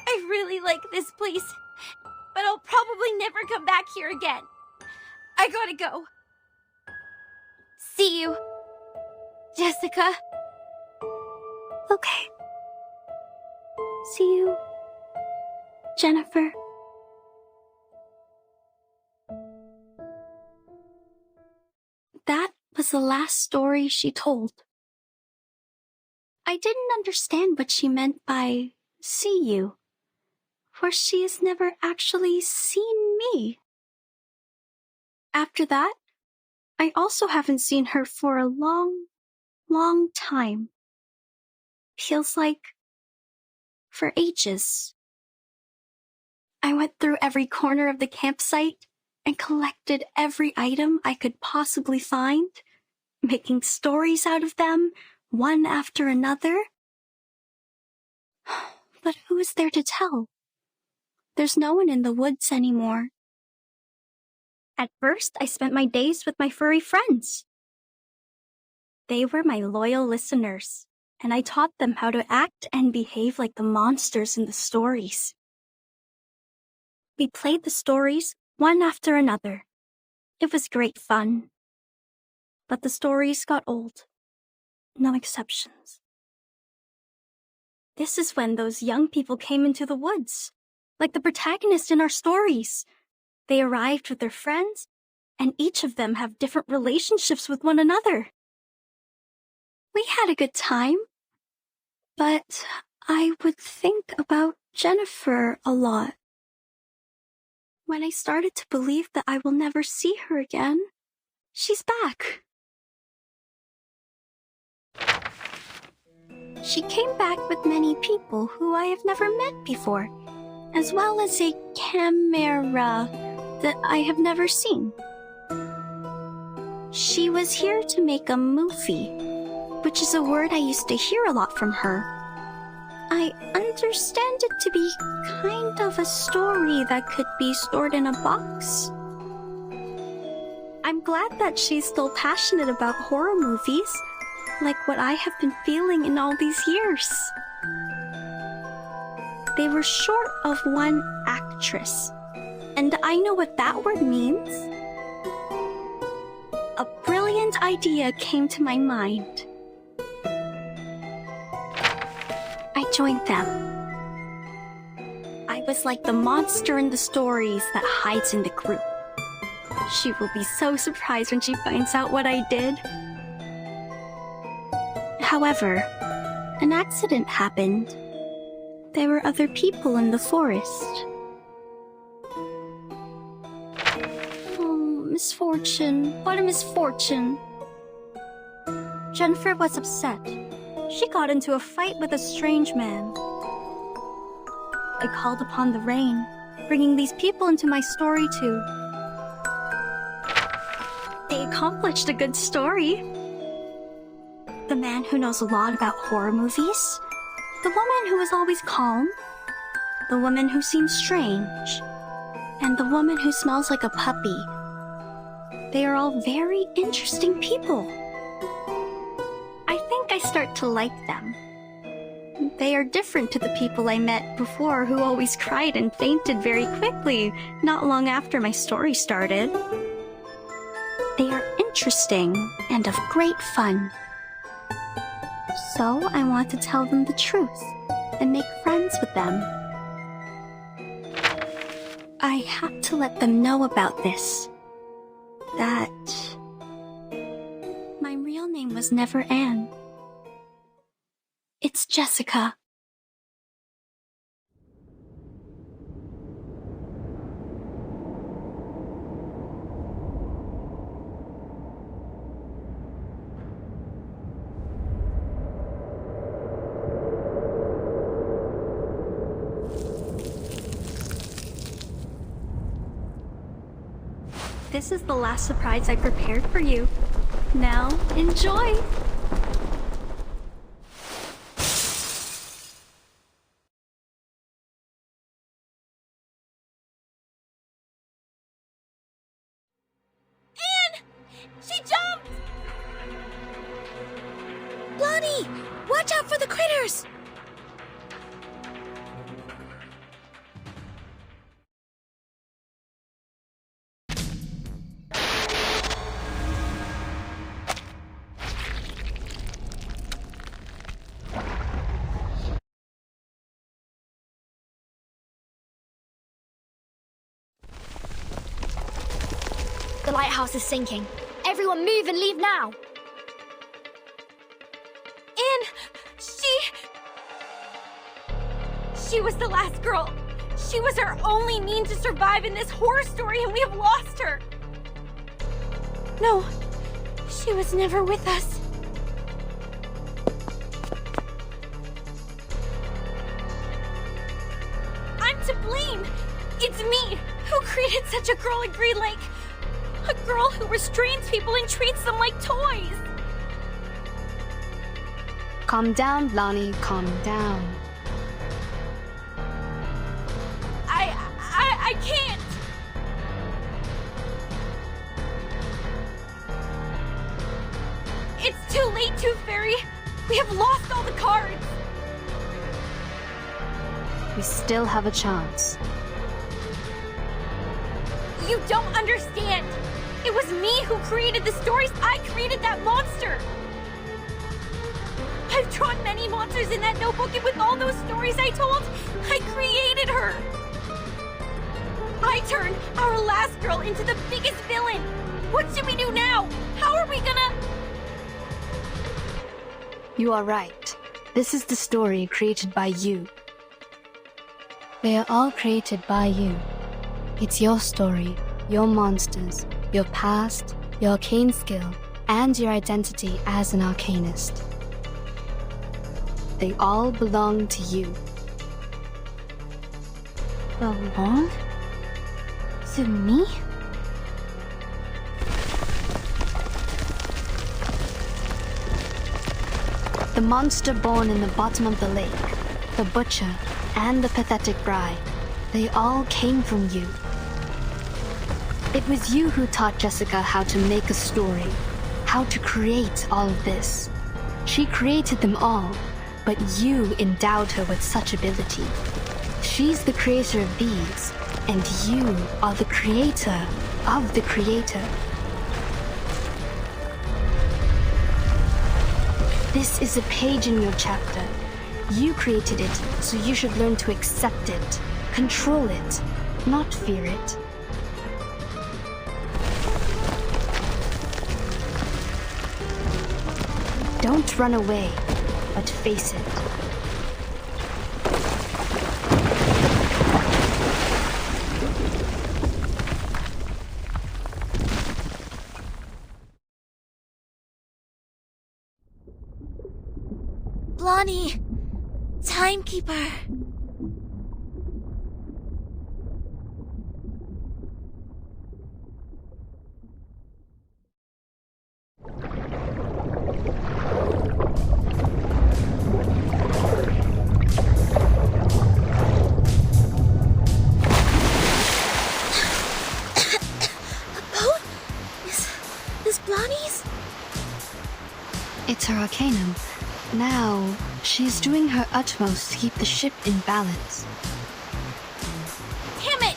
Speaker 6: I really like this place. but I'll probably never come back here again. I gotta go. See you, Jessica.
Speaker 4: Okay. See you, Jennifer. That was the last story she told. I didn't understand what she meant by see you, for she has never actually seen me. After that, I also haven't seen her for a long, long time. Feels like for ages. I went through every corner of the campsite and collected every item I could possibly find, making stories out of them, one after another. But who is there to tell? There's no one in the woods anymore. At first, I spent my days with my furry friends. They were my loyal listeners, and I taught them how to act and behave like the monsters in the stories. We played the stories one after another. It was great fun. But the stories got old. No exceptions. This is when those young people came into the woods, like the protagonist in our stories. They arrived with their friends, and each of them have different relationships with one another. We had a good time, but I would think about Jennifer a lot. When I started to believe that I will never see her again, she's back. She came back with many people who I have never met before, as well as a camera that I have never seen. She was here to make a movie, which is a word I used to hear a lot from her. I understand it to be kind of a story that could be stored in a box. I'm glad that she's still passionate about horror movies, like what I have been feeling in all these years. They were short of one actress, and I know what that word means. A brilliant idea came to my mind. I joined them. I was like the monster in the stories that hides in the group. She will be so surprised when she finds out what I did. However, an accident happened. There were other people in the forest. Oh, misfortune. What a misfortune. Jennifer was upset. She got into a fight with a strange man. I called upon the rain, bringing these people into my story too. They accomplished a good story. The man who knows a lot about horror movies, the woman who is always calm, the woman who seems strange, and the woman who smells like a puppy. They are all very interesting people. I think I start to like them. They are different to the people I met before who always cried and fainted very quickly, not long after my story started. They are interesting and of great fun. So I want to tell them the truth and make friends with them. I have to let them know about this. That my real name was never Anne. It's Jessica. This is the last surprise I prepared for you. Now, enjoy!
Speaker 9: Anne! She jumped! Blondie! Watch out for the critters!
Speaker 3: lighthouse is sinking. Everyone move and leave now.
Speaker 6: She was the last girl. She was our only means to survive in this horror story, and we have lost her. No, she was never with us. I'm to blame. It's me who created such a girl in Green Lake. A girl who restrains people and treats them like toys.
Speaker 7: Calm down, Blondie, calm down.
Speaker 6: I can't. It's too late, Tooth Fairy. We have lost all the cards.
Speaker 7: We still have a chance.
Speaker 6: You don't understand. It was me who created the stories. I created that monster. I've drawn many monsters in that notebook, and with all those stories I told, I created her. I turned our last girl into the biggest villain. What should we do now? How are we gonna...
Speaker 7: You are right. This is the story created by you. They are all created by you. It's your story, your monsters, your past, your arcane skill, and your identity as an arcanist. They all belong to you.
Speaker 6: Belong? To me?
Speaker 7: The monster born in the bottom of the lake, the butcher, and the pathetic bride, they all came from you. It was you who taught Jessica how to make a story, how to create all of this. She created them all, but you endowed her with such ability. She's the creator of these, and you are the creator of the creator. This is a page in your chapter. You created it, so you should learn to accept it, control it, not fear it. Don't run away, but face it.
Speaker 9: Blondie! Timekeeper! Is Blondie's?
Speaker 7: It's her arcanum. Now, she's doing her utmost to keep the ship in balance.
Speaker 6: Damn it!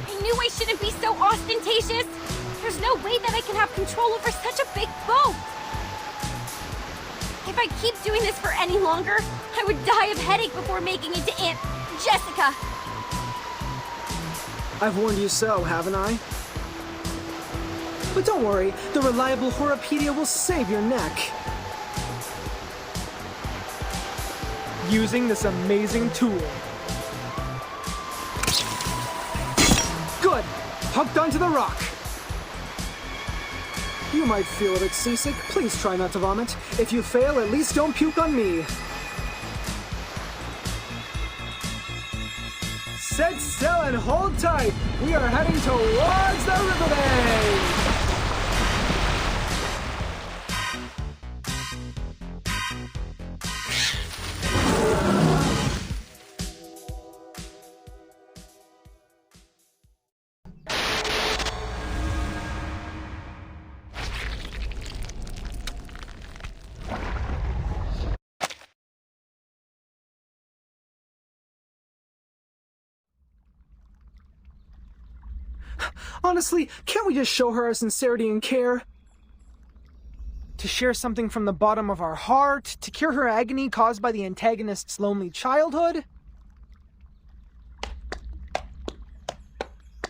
Speaker 6: I knew I shouldn't be so ostentatious. There's no way that I can have control over such a big boat. If I keep doing this for any longer, I would die of headache before making it to Aunt Jessica.
Speaker 1: I've warned you so, haven't I? But don't worry, the reliable Horrorpedia will save your neck.
Speaker 2: Using this amazing tool.
Speaker 1: Good! Hooked onto the rock! You might feel a bit seasick. Please try not to vomit. If you fail, at least don't puke on me. Set sail and hold tight! We are heading towards the riverbed! Honestly, can't we just show her our sincerity and care?
Speaker 2: To share something from the bottom of our heart, to cure her agony caused by the antagonist's lonely childhood?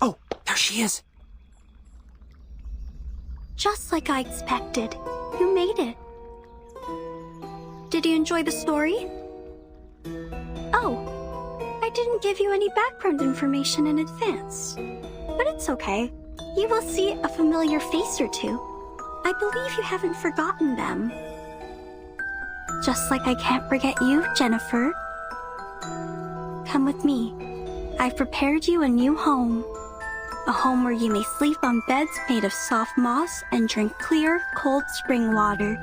Speaker 1: Oh, there she is.
Speaker 4: Just like I expected. You made it. Did you enjoy the story? Oh, I didn't give you any background information in advance. But it's okay. You will see a familiar face or two. I believe you haven't forgotten them. Just like I can't forget you, Jennifer. Come with me. I've prepared you a new home. A home where you may sleep on beds made of soft moss and drink clear, cold spring water.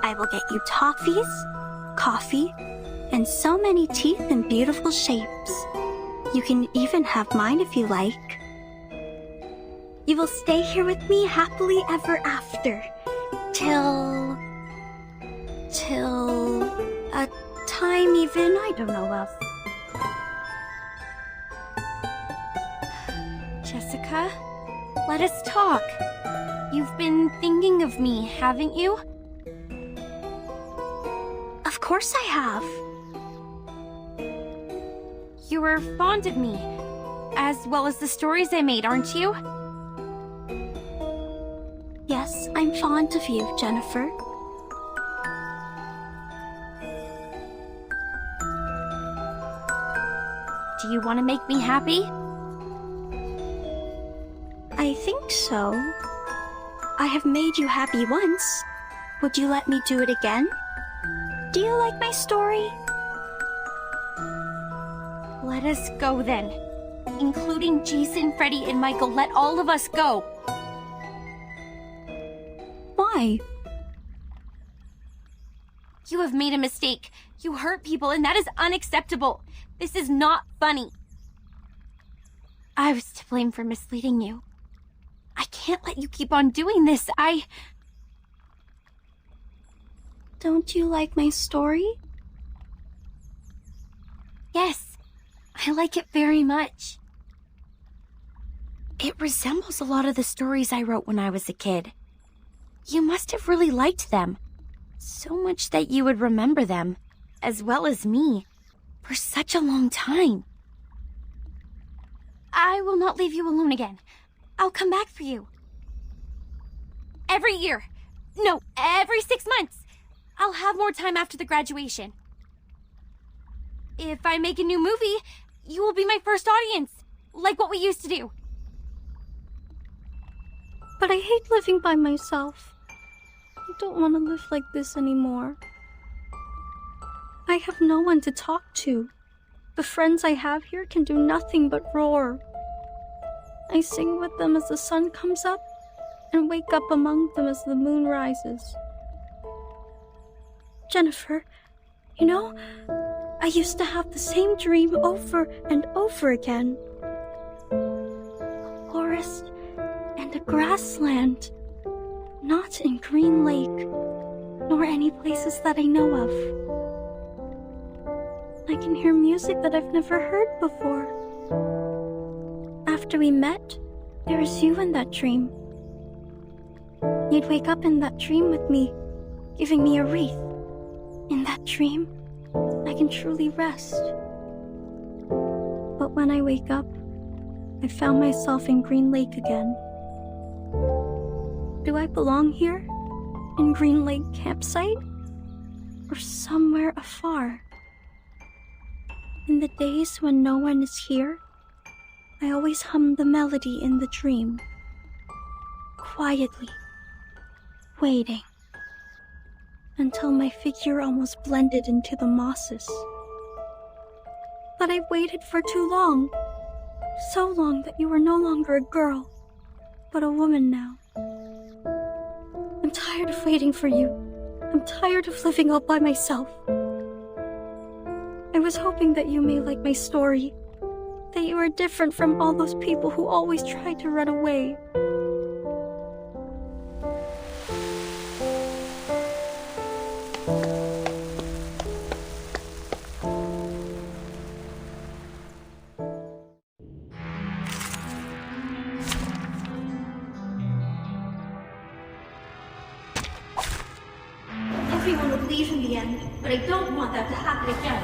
Speaker 4: I will get you toffees, coffee, and so many teeth in beautiful shapes. You can even have mine if you like. You will stay here with me happily ever after. Till a time even I don't know of.
Speaker 6: Jessica, let us talk. You've been thinking of me, haven't you?
Speaker 4: Of course I have.
Speaker 6: You were fond of me, as well as the stories I made, aren't you?
Speaker 4: Yes, I'm fond of you, Jennifer.
Speaker 6: Do you want to make me happy?
Speaker 4: I think so. I have made you happy once. Would you let me do it again? Do you like my story?
Speaker 6: Let us go then. Including Jason, Freddy, and Michael. Let all of us go.
Speaker 4: Why?
Speaker 6: You have made a mistake. You hurt people, and that is unacceptable. This is not funny. I was to blame for misleading you. I can't let you keep on doing this.
Speaker 4: Don't you like my story?
Speaker 6: Yes, I like it very much. It resembles a lot of the stories I wrote when I was a kid. You must have really liked them. So much that you would remember them, as well as me, for such a long time. I will not leave you alone again. I'll come back for you. Every year. No, every 6 months. I'll have more time after the graduation. If I make a new movie, you will be my first audience, like what we used to do.
Speaker 4: But I hate living by myself. I don't want to live like this anymore. I have no one to talk to. The friends I have here can do nothing but roar. I sing with them as the sun comes up, and wake up among them as the moon rises. Jennifer, you know, I used to have the same dream over and over again. A forest and a grassland, not in Green Lake, nor any places that I know of. I can hear music that I've never heard before. After we met, there was you in that dream. You'd wake up in that dream with me, giving me a wreath. In that dream, I can truly rest. But when I wake up, I found myself in Green Lake again. Do I belong here? In Green Lake campsite? Or somewhere afar? In the days when no one is here, I always hum the melody in the dream. Quietly, waiting, until my figure almost blended into the mosses. But I've waited for too long. So long that you are no longer a girl, but a woman now. I'm tired of waiting for you. I'm tired of living all by myself. I was hoping that you may like my story, that you are different from all those people who always try to run away. Everyone would leave in the end, but I don't want that to happen again.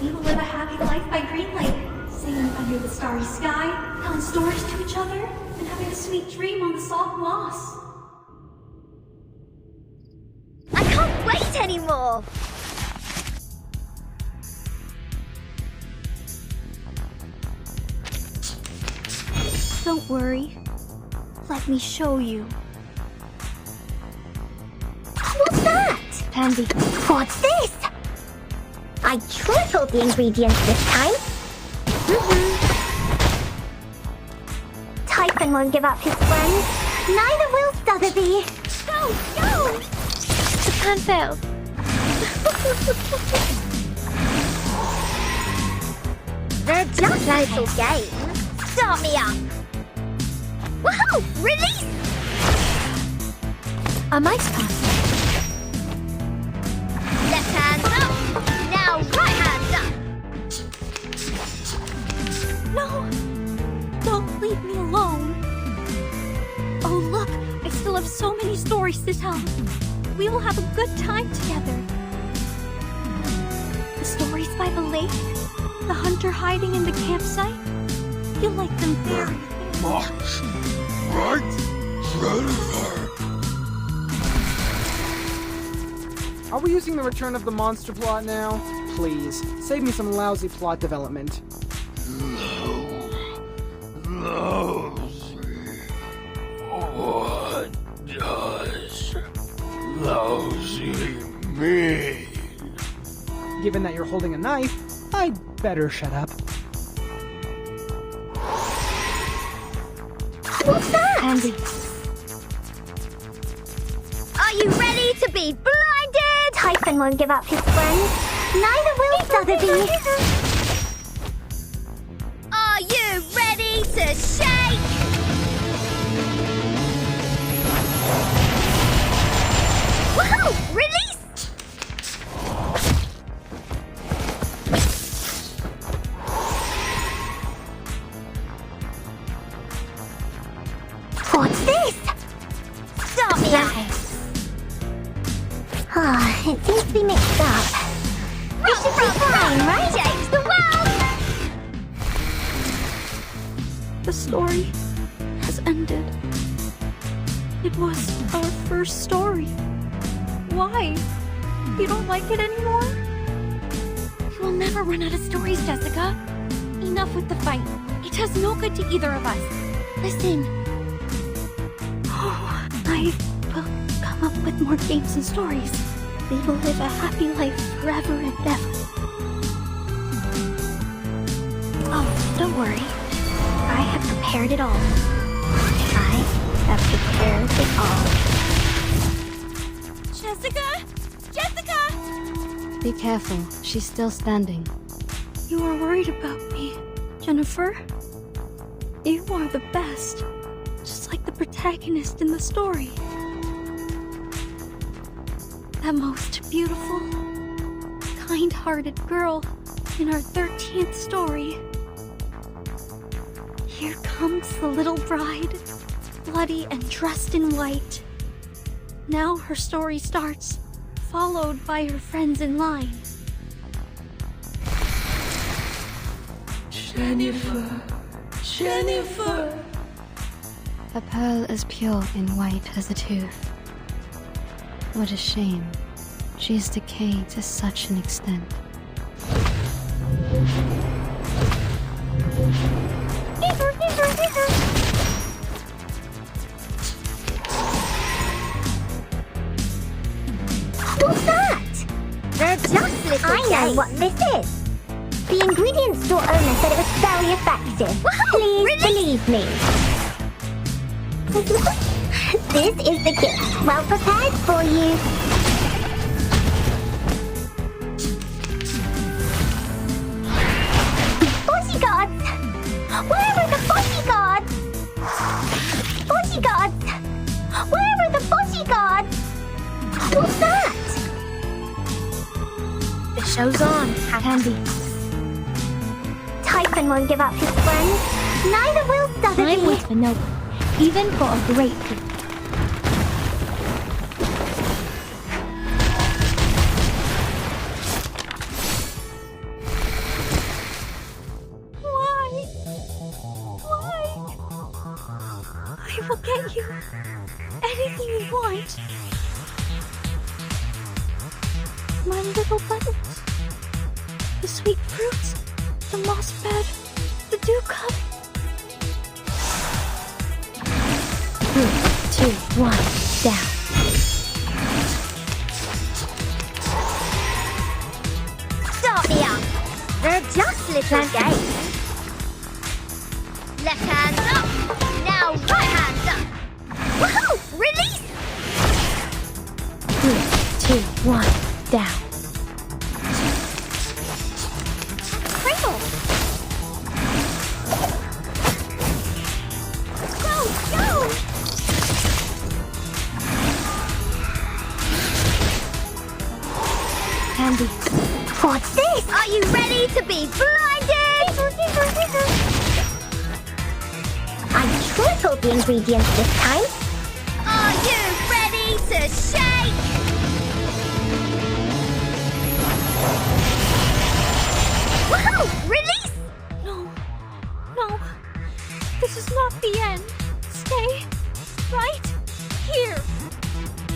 Speaker 4: We will live a happy life by Green Lake, singing under the starry sky, telling stories to each other, and having a sweet dream on the soft moss.
Speaker 5: I can't wait anymore!
Speaker 4: Don't worry. Let me show you.
Speaker 5: What's that?
Speaker 7: Pansy.
Speaker 5: What's this? I tripled the ingredients this time. Typhon won't give up his friends. Neither will Sotheby.
Speaker 4: Go! Go!
Speaker 5: The plan failed. They're just little games. Start me up. Woohoo! Release!
Speaker 7: A mice pass.
Speaker 5: Left hand up. Now right hand up.
Speaker 4: No! Don't leave me alone. Oh, look! I still have so many stories to tell. We will have a good time together. The stories by the lake, the hunter hiding in the campsite. You'll like them very much.
Speaker 10: Right, Jennifer?
Speaker 2: Are we using the Return of the Monster plot now? Please, save me some lousy plot development.
Speaker 10: Lousy. What does lousy mean?
Speaker 2: Given that you're holding a knife, I'd better shut up.
Speaker 5: What's that?
Speaker 7: Pansy.
Speaker 5: Are you ready to be blinded? Typhon won't give up his friends. Neither will Sotheby. Are you ready to shake? Woohoo! Release! What's this? Start me up. Ah, it seems to be mixed up. We should be fine, right? Change the world!
Speaker 4: The story has ended. It was our first story. Why? You don't like it anymore? We will never run out of stories, Jessica. Enough with the fight. It does no good to either of us. Listen. Oh, I will come up with more games and stories. We will live a happy life forever and ever. Oh, don't worry. I have prepared it all. I have prepared it all. Jessica! Jessica!
Speaker 7: Be careful. She's still standing.
Speaker 4: You are worried about me, Jennifer. You are the best. Just like the protagonist in the story. That most beautiful, kind-hearted girl in our 13th story. Here comes the little bride, bloody and dressed in white. Now her story starts, followed by her friends in line.
Speaker 10: Jennifer. Jennifer.
Speaker 7: A pearl as pure and white as a tooth. What a shame. She is decayed to such an extent.
Speaker 5: What's that? They're just little I know what this is. The ingredient store owner said it was very effective. Please believe me. This is the gift, well prepared for you. Bodyguards! Where are the bodyguards? Bodyguards! Where are the bodyguards? What's that?
Speaker 3: The show's on.
Speaker 7: Pansy.
Speaker 5: Typhon won't give up his friends. Neither will Sotheby.
Speaker 3: Time waits for no one, even for a great king.
Speaker 4: you anything you want. My little buttons, the sweet fruits, the moss bed, the dew cup.
Speaker 5: 3, 2, 1, down. Start me up. They're just little games. Left hand up. Now right hand up. Woohoo! Release! 3, 2, 1, down. Cradle. Go, go! Candy. What's this? Are you ready to be blinded? I tripled the ingredients this time. Are you ready to shake? Woohoo! Release!
Speaker 4: No. This is not the end. Stay right here.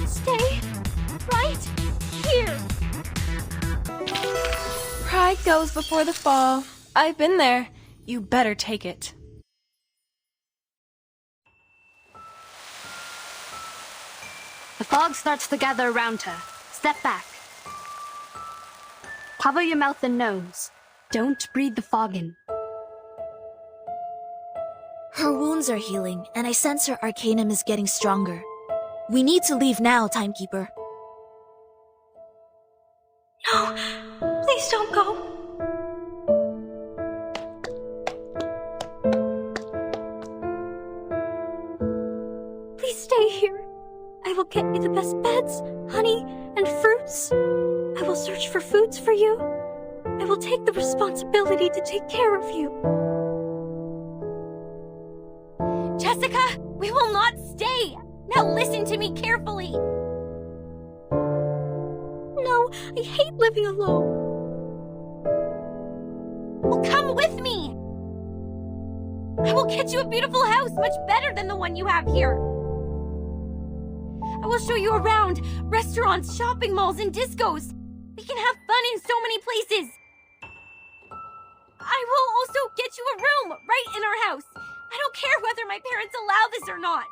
Speaker 4: Stay right here.
Speaker 8: Pride goes before the fall. I've been there. You better take it.
Speaker 7: The fog starts to gather around her. Step back. Cover your mouth and nose. Don't breathe the fog in.
Speaker 9: Her wounds are healing, and I sense her arcanum is getting stronger. We need to leave now, Timekeeper.
Speaker 4: No, please don't go. Please stay here. I will get you the best beds, honey, and fruits. I will search for foods for you. I will take the responsibility to take care of you.
Speaker 6: Jessica, we will not stay. Now listen to me carefully.
Speaker 4: No, I hate living alone.
Speaker 6: Well, come with me. I will get you a beautiful house, much better than the one you have here. I will show you around restaurants, shopping malls, and discos. We can have fun in so many places. I will also get you a room right in our house. I don't care whether my parents allow this or not.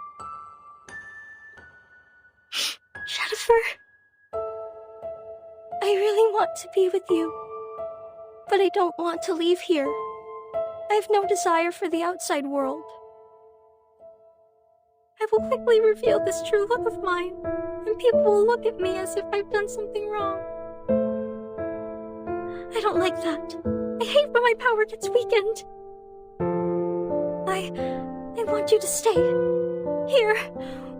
Speaker 4: Jennifer, I really want to be with you, but I don't want to leave here. I have no desire for the outside world. I will quickly reveal this true love of mine, and people will look at me as if I've done something wrong. I don't like that. I hate when my power gets weakened. I want you to stay here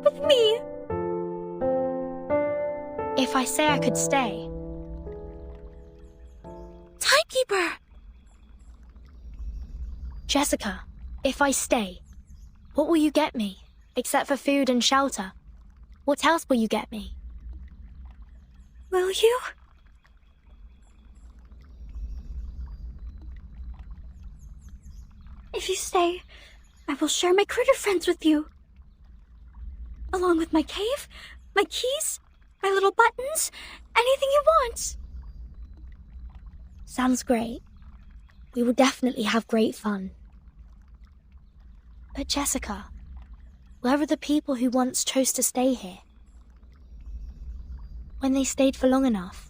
Speaker 4: with me.
Speaker 3: If I say I could stay,
Speaker 9: Timekeeper!
Speaker 3: Jessica, if I stay, what will you get me, except for food and shelter? What else will you get me?
Speaker 4: Will you? If you stay, I will share my critter friends with you. Along with my cave, my keys, my little buttons, anything you want.
Speaker 3: Sounds great. We will definitely have great fun. But Jessica, where are the people who once chose to stay here? When they stayed for long enough,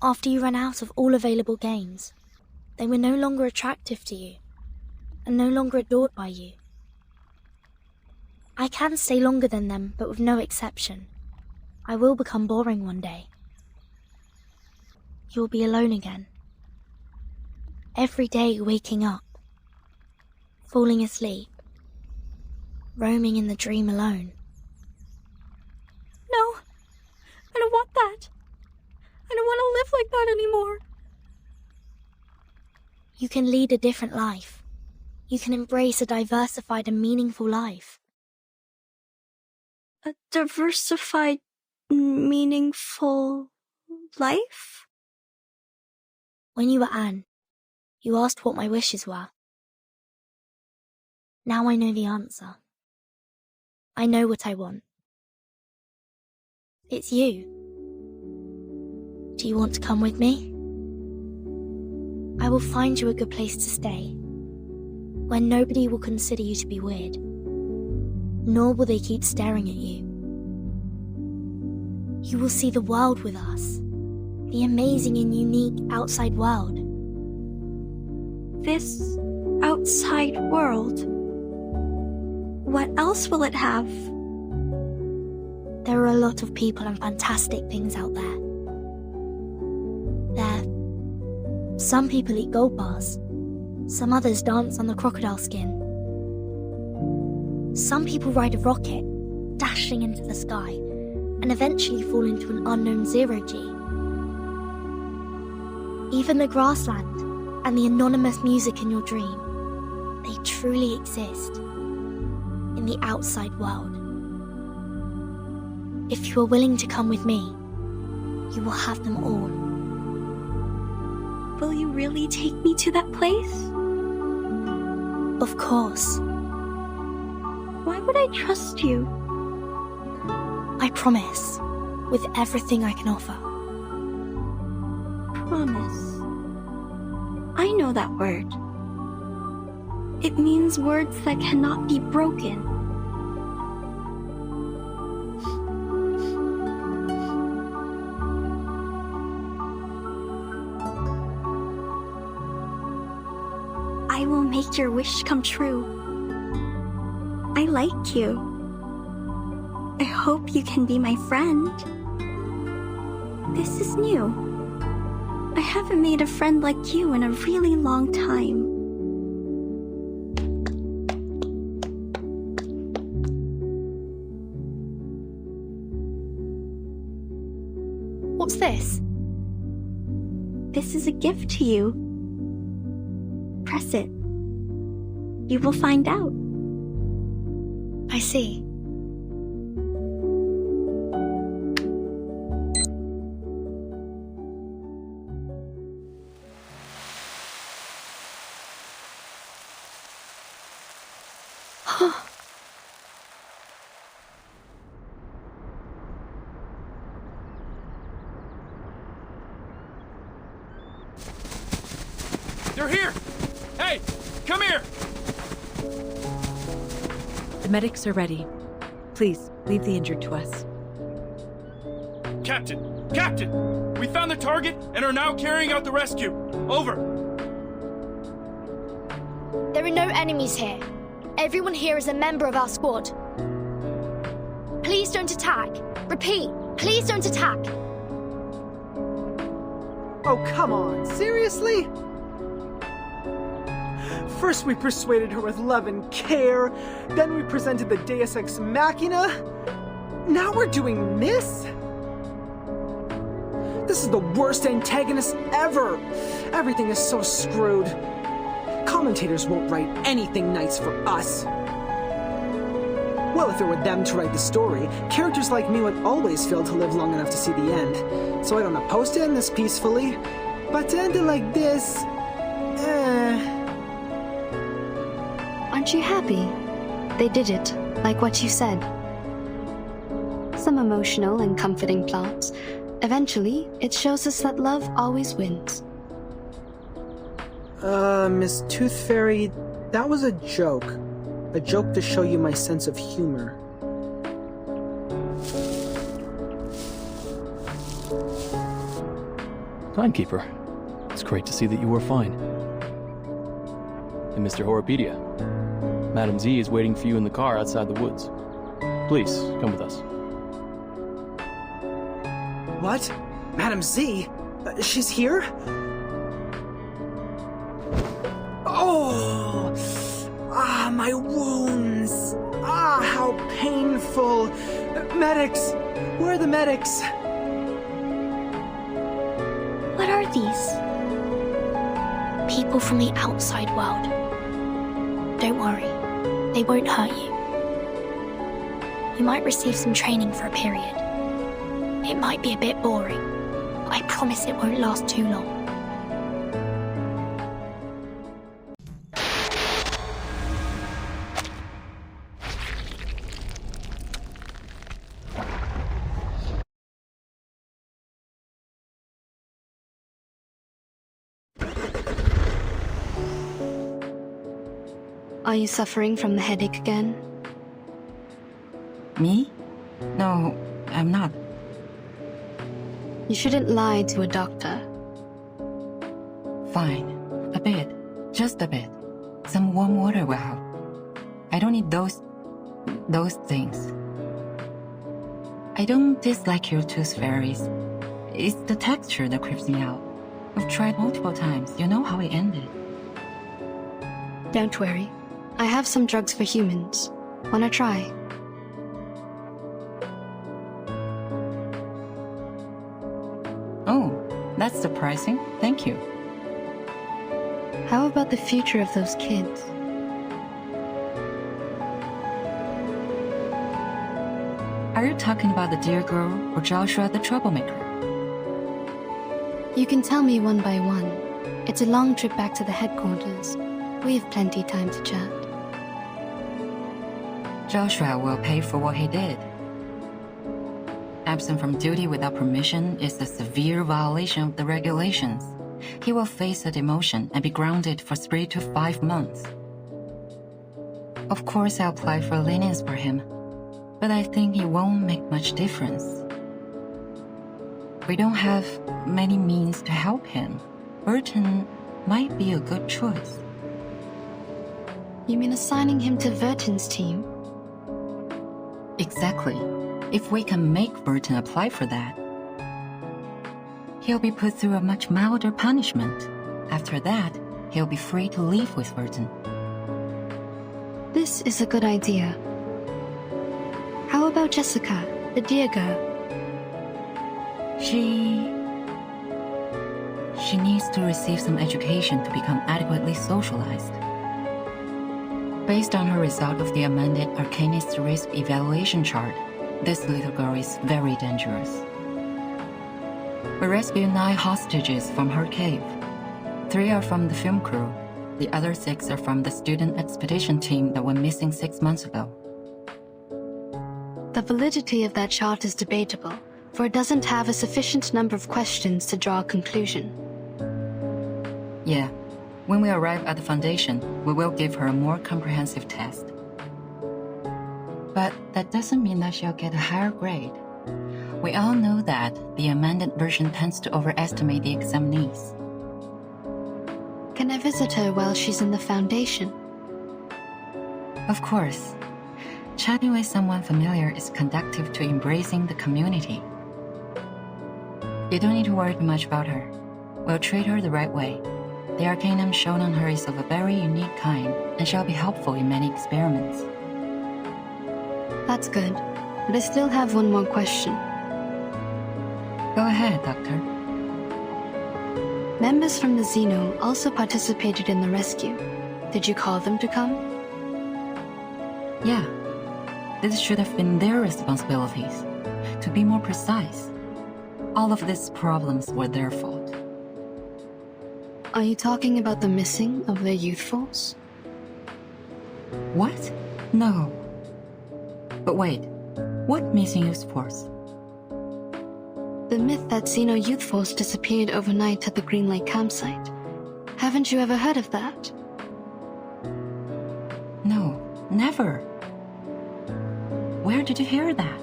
Speaker 3: after you ran out of all available games, they were no longer attractive to you, and no longer adored by you. I can stay longer than them, but with no exception. I will become boring one day. You will be alone again. Every day waking up, falling asleep, roaming in the dream alone.
Speaker 4: No, I don't want that. I don't want to live like that anymore.
Speaker 3: You can lead a different life. You can embrace a diversified and meaningful life.
Speaker 4: A diversified, meaningful life?
Speaker 3: When you were Anne, you asked what my wishes were. Now I know the answer. I know what I want. It's you. Do you want to come with me? I will find you a good place to stay, where nobody will consider you to be weird, nor will they keep staring at you. You will see the world with us, the amazing and unique outside world.
Speaker 4: This outside world? What else will it have?
Speaker 3: There are a lot of people and fantastic things out there. Some people eat gold bars. Some others dance on the crocodile skin. Some people ride a rocket, dashing into the sky, and eventually fall into an unknown zero-G. Even the grassland and the anonymous music in your dream, they truly exist in the outside world. If you are willing to come with me, you will have them all.
Speaker 4: Will you really take me to that place?
Speaker 3: Of course.
Speaker 4: Why would I trust you?
Speaker 3: I promise, with everything I can offer.
Speaker 4: Promise. I know that word. It means words that cannot be broken. I will make your wish come true. I like you. I hope you can be my friend. This is new. I haven't made a friend like you in a really long time.
Speaker 3: What's this?
Speaker 4: This is a gift to you. Press it. You will find out.
Speaker 3: I see.
Speaker 11: They're here! Hey, come here!
Speaker 12: The medics are ready. Please, leave the injured to us.
Speaker 11: Captain! Captain! We found the target and are now carrying out the rescue. Over.
Speaker 3: There are no enemies here. Everyone here is a member of our squad. Please don't attack. Repeat, please don't attack.
Speaker 2: Oh, come on. Seriously? First we persuaded her with love and care, then we presented the Deus Ex Machina. Now we're doing this? This is the worst antagonist ever. Everything is so screwed. Commentators won't write anything nice for us. Well, if it were them to write the story, characters like me would always fail to live long enough to see the end. So I don't oppose to end this peacefully. But to end it like this...
Speaker 7: Aren't you happy? They did it, like what you said. Some emotional and comforting plots. Eventually, it shows us that love always wins.
Speaker 1: Miss Tooth Fairy, that was a joke. A joke to show you my sense of humor.
Speaker 13: Timekeeper, it's great to see that you were fine. And Mr. Horopedia, Madam Z is waiting for you in the car outside the woods. Please, come with us.
Speaker 1: What? Madam Z? She's here? Oh! Ah, my wounds! Ah, how painful! Medics! Where are the medics?
Speaker 4: What are these?
Speaker 3: People from the outside world. Don't worry, they won't hurt you. You might receive some training for a period. It might be a bit boring, but I promise it won't last too long.
Speaker 7: Are you suffering from the headache again?
Speaker 14: Me? No, I'm not.
Speaker 7: You shouldn't lie to a doctor.
Speaker 14: Fine. A bit. Just a bit. Some warm water will help. I don't need those things. I don't dislike your tooth fairies. It's the texture that creeps me out. I've tried multiple times. You know how it ended.
Speaker 7: Don't worry. I have some drugs for humans. Wanna try?
Speaker 14: Oh, that's surprising. Thank you.
Speaker 7: How about the future of those kids?
Speaker 14: Are you talking about the dear girl or Joshua the troublemaker?
Speaker 7: You can tell me one by one. It's a long trip back to the headquarters. We have plenty time to chat.
Speaker 14: Joshua will pay for what he did. Absent from duty without permission is a severe violation of the regulations. He will face a demotion and be grounded for 3 to 5 months. Of course, I'll apply for lenience for him, but I think it won't make much difference. We don't have many means to help him. Burton might be a good choice.
Speaker 7: You mean assigning him to Verton's team?
Speaker 14: Exactly. If we can make Burton apply for that, he'll be put through a much milder punishment. After that, he'll be free to leave with Burton.
Speaker 7: This is a good idea. How about Jessica, the dear girl?
Speaker 14: She needs to receive some education to become adequately socialized. Based on her result of the amended Arcanist Risk Evaluation chart, this little girl is very dangerous. We rescued 9 hostages from her cave. 3 are from the film crew. The other 6 are from the student expedition team that went missing 6 months ago.
Speaker 7: The validity of that chart is debatable, for it doesn't have a sufficient number of questions to draw a conclusion.
Speaker 14: Yeah. When we arrive at the Foundation, we will give her a more comprehensive test. But that doesn't mean that she'll get a higher grade. We all know that the amended version tends to overestimate the examinees.
Speaker 7: Can I visit her while she's in the Foundation?
Speaker 14: Of course. Chatting with someone familiar is conducive to embracing the community. You don't need to worry too much about her. We'll treat her the right way. The arcanum shown on her is of a very unique kind and shall be helpful in many experiments.
Speaker 7: That's good, but I still have one more question.
Speaker 14: Go ahead, Doctor.
Speaker 7: Members from the Xeno also participated in the rescue. Did you call them to come?
Speaker 14: Yeah. This should have been their responsibilities. To be more precise, all of these problems were their fault.
Speaker 7: Are you talking about the missing of their youth force?
Speaker 14: What? No. But wait, what missing youth force?
Speaker 7: The myth that Xeno Youth Force disappeared overnight at the Green Lake campsite. Haven't you ever heard of that?
Speaker 14: No, never. Where did you hear that?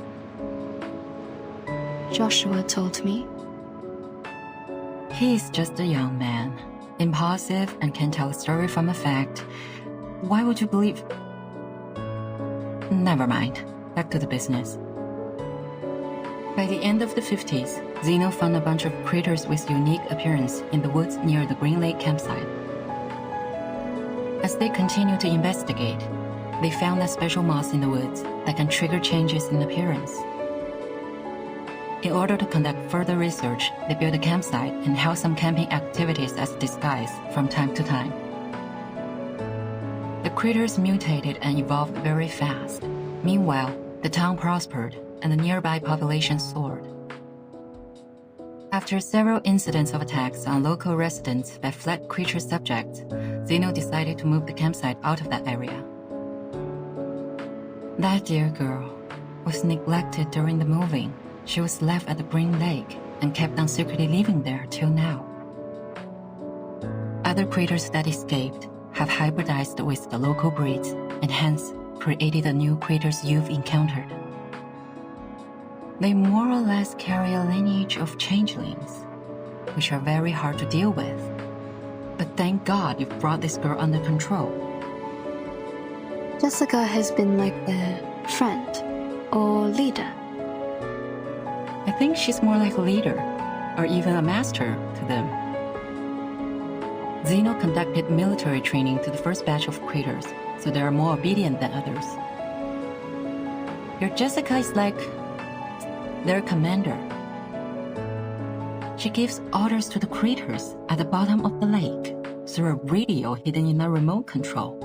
Speaker 7: Joshua told me.
Speaker 14: He's just a young man, impulsive and can tell a story from a fact. Why would you believe? Never mind. Back to the business. By the end of the 50s, Xeno found a bunch of critters with unique appearance in the woods near the Green Lake campsite. As they continued to investigate, they found a special moss in the woods that can trigger changes in appearance. In order to conduct further research, they built a campsite and held some camping activities as disguise from time to time. The critters mutated and evolved very fast. Meanwhile, the town prospered and the nearby population soared. After several incidents of attacks on local residents by fled creature subjects, Xeno decided to move the campsite out of that area. That dear girl was neglected during the moving. She was left at the Green Lake and kept on secretly living there till now. Other critters that escaped have hybridized with the local breeds and hence created the new creatures you've encountered. They more or less carry a lineage of changelings, which are very hard to deal with. But thank God you've brought this girl under control.
Speaker 7: Jessica has been like their friend or leader.
Speaker 14: I think she's more like a leader, or even a master to them. Zeno conducted military training to the first batch of creatures, so they are more obedient than others. Your Jessica is like their commander. She gives orders to the creatures at the bottom of the lake through a radio hidden in a remote control,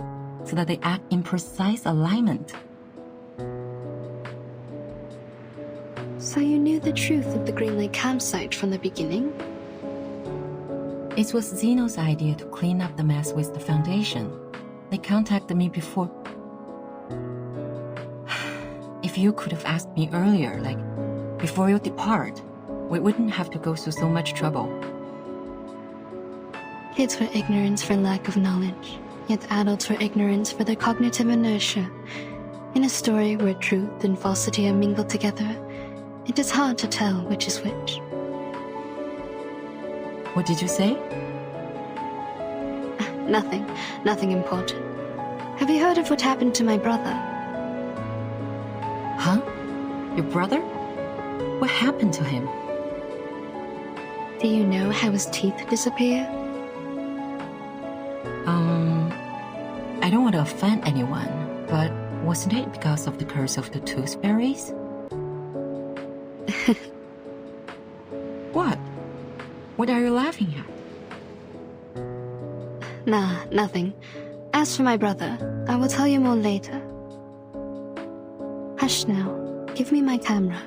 Speaker 14: so that they act in precise alignment.
Speaker 7: So you knew the truth of the Green Lake campsite from the beginning?
Speaker 14: It was Zeno's idea to clean up the mess with the Foundation. They contacted me before. If you could have asked me earlier, like, before you depart, we wouldn't have to go through so much trouble.
Speaker 7: Kids were ignorance for lack of knowledge, yet adults were ignorance for their cognitive inertia. In a story where truth and falsity are mingled together, it is hard to tell which is which.
Speaker 14: What did you say?
Speaker 7: Nothing important. Have you heard of what happened to my brother?
Speaker 14: Huh? Your brother? What happened to him?
Speaker 7: Do you know how his teeth disappear?
Speaker 14: I don't want to offend anyone, but wasn't it because of the curse of the tooth fairies? What? What are you laughing at?
Speaker 7: Nah, nothing. As for my brother, I will tell you more later. Hush now. Give me my camera.